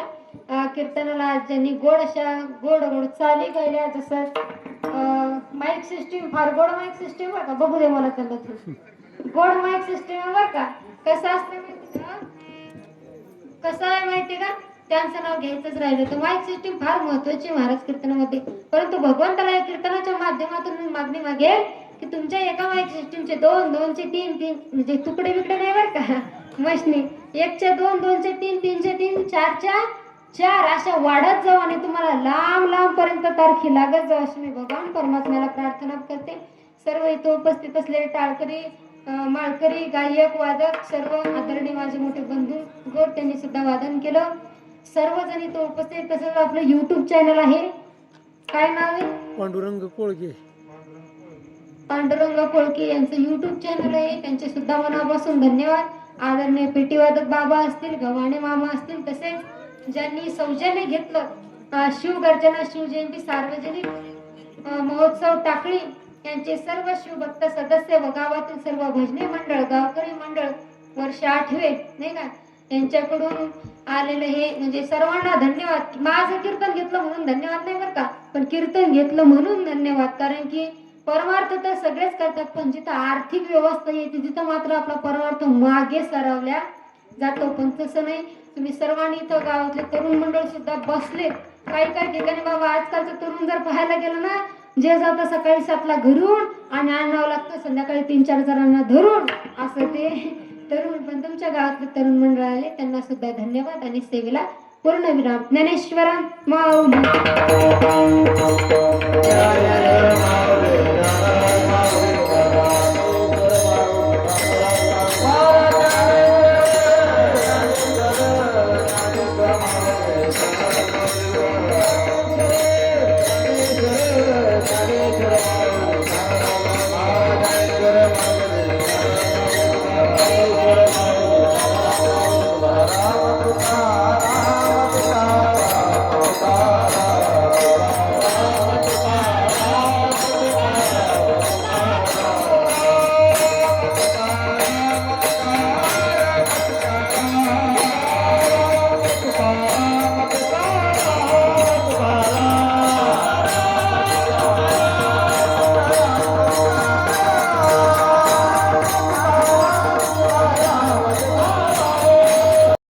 कीर्तनाला ज्यांनी गोड गोड चाली गायल्या, जसं माईक सिस्टीम, फार गोड माईक सिस्टीम बरं का, बघू दे मला त्यांना गोड माईक सिस्टीम बरं का. कसं असतं माहिती का, कसं आहे माहिती का, त्यांचं नाव घ्यायचंच राहिलं तर माईक सिस्टीम फार महत्वाची महाराज कीर्तनामध्ये. परंतु भगवंताला या कीर्तनाच्या माध्यमातून मी मागणी मागेल की तुमच्या एका माईक सिस्टीमचे 2, 2चे 3, म्हणजे तुकडे बिकडे नाही बरं का मशनी, 1चे 2, 2चे 3, 3चे 3, 4च्या 4 अशा वाढत जाऊ आणि तुम्हाला लांब लांब पर्यंत तारखी लागत जाऊ अशी मी भगवान परमात्म्याला प्रार्थना करते. सर्व इथं उपस्थित असलेले टाळकरी, माळकरी, गायक, वादक, सर्व आदरणीय माझे मोठे बंधू गोड, त्यांनी सुद्धा वादन केलं. सर्वजण इथं उपस्थित. तसंच आपलं YouTube चॅनल आहे, काय नाव आहे? पांडुरंग कोळगे. पांडुरंग कोळके यांचं YouTube चॅनल आहे. त्यांचे सुद्धा मनापासून धन्यवाद. आदरणीय पेटीवादक बाबा असतील, गव्हाणे मामा असतील, तसेच ज्यांनी सौजन्य घेतलं शिवगर्जना शिवजयंती सार्वजनिक महोत्सव टाकळी यांचे सर्व शिवभक्त सदस्य व गावातील सर्व भजनी मंडळ, गावकरी मंडळ, वर्ष 8वे नाही का, यांच्याकडून आलेलं हे म्हणजे सर्वांना धन्यवाद. माझं कीर्तन घेतलं म्हणून धन्यवाद नाही बरं का, पण कीर्तन घेतलं म्हणून धन्यवाद. कारण की परमार्थ तर सगळेच करतात, पण जिथं आर्थिक व्यवस्था येते तिथं मात्र आपला परमार्थ मागे सरवल्या जातो. पण तसं नाही. तुम्ही सर्वांनी इथं गावातले तरुण मंडळ सुद्धा बसले. काही काही ठिकाणी बाबा आजकालचं तरुण जर पाहायला गेलं ना, जे जातं सकाळी 7ला घरून आणि आणावं लागतं संध्याकाळी 3-4 जणांना धरून, असं ते तरुण. पण तुमच्या गावातले तरुण मंडळ आले, त्यांना सुद्धा धन्यवाद आणि सेवेला पूर्ण विराम. ज्ञानेश्वरा माऊली. जय जय माऊली, जय माऊली.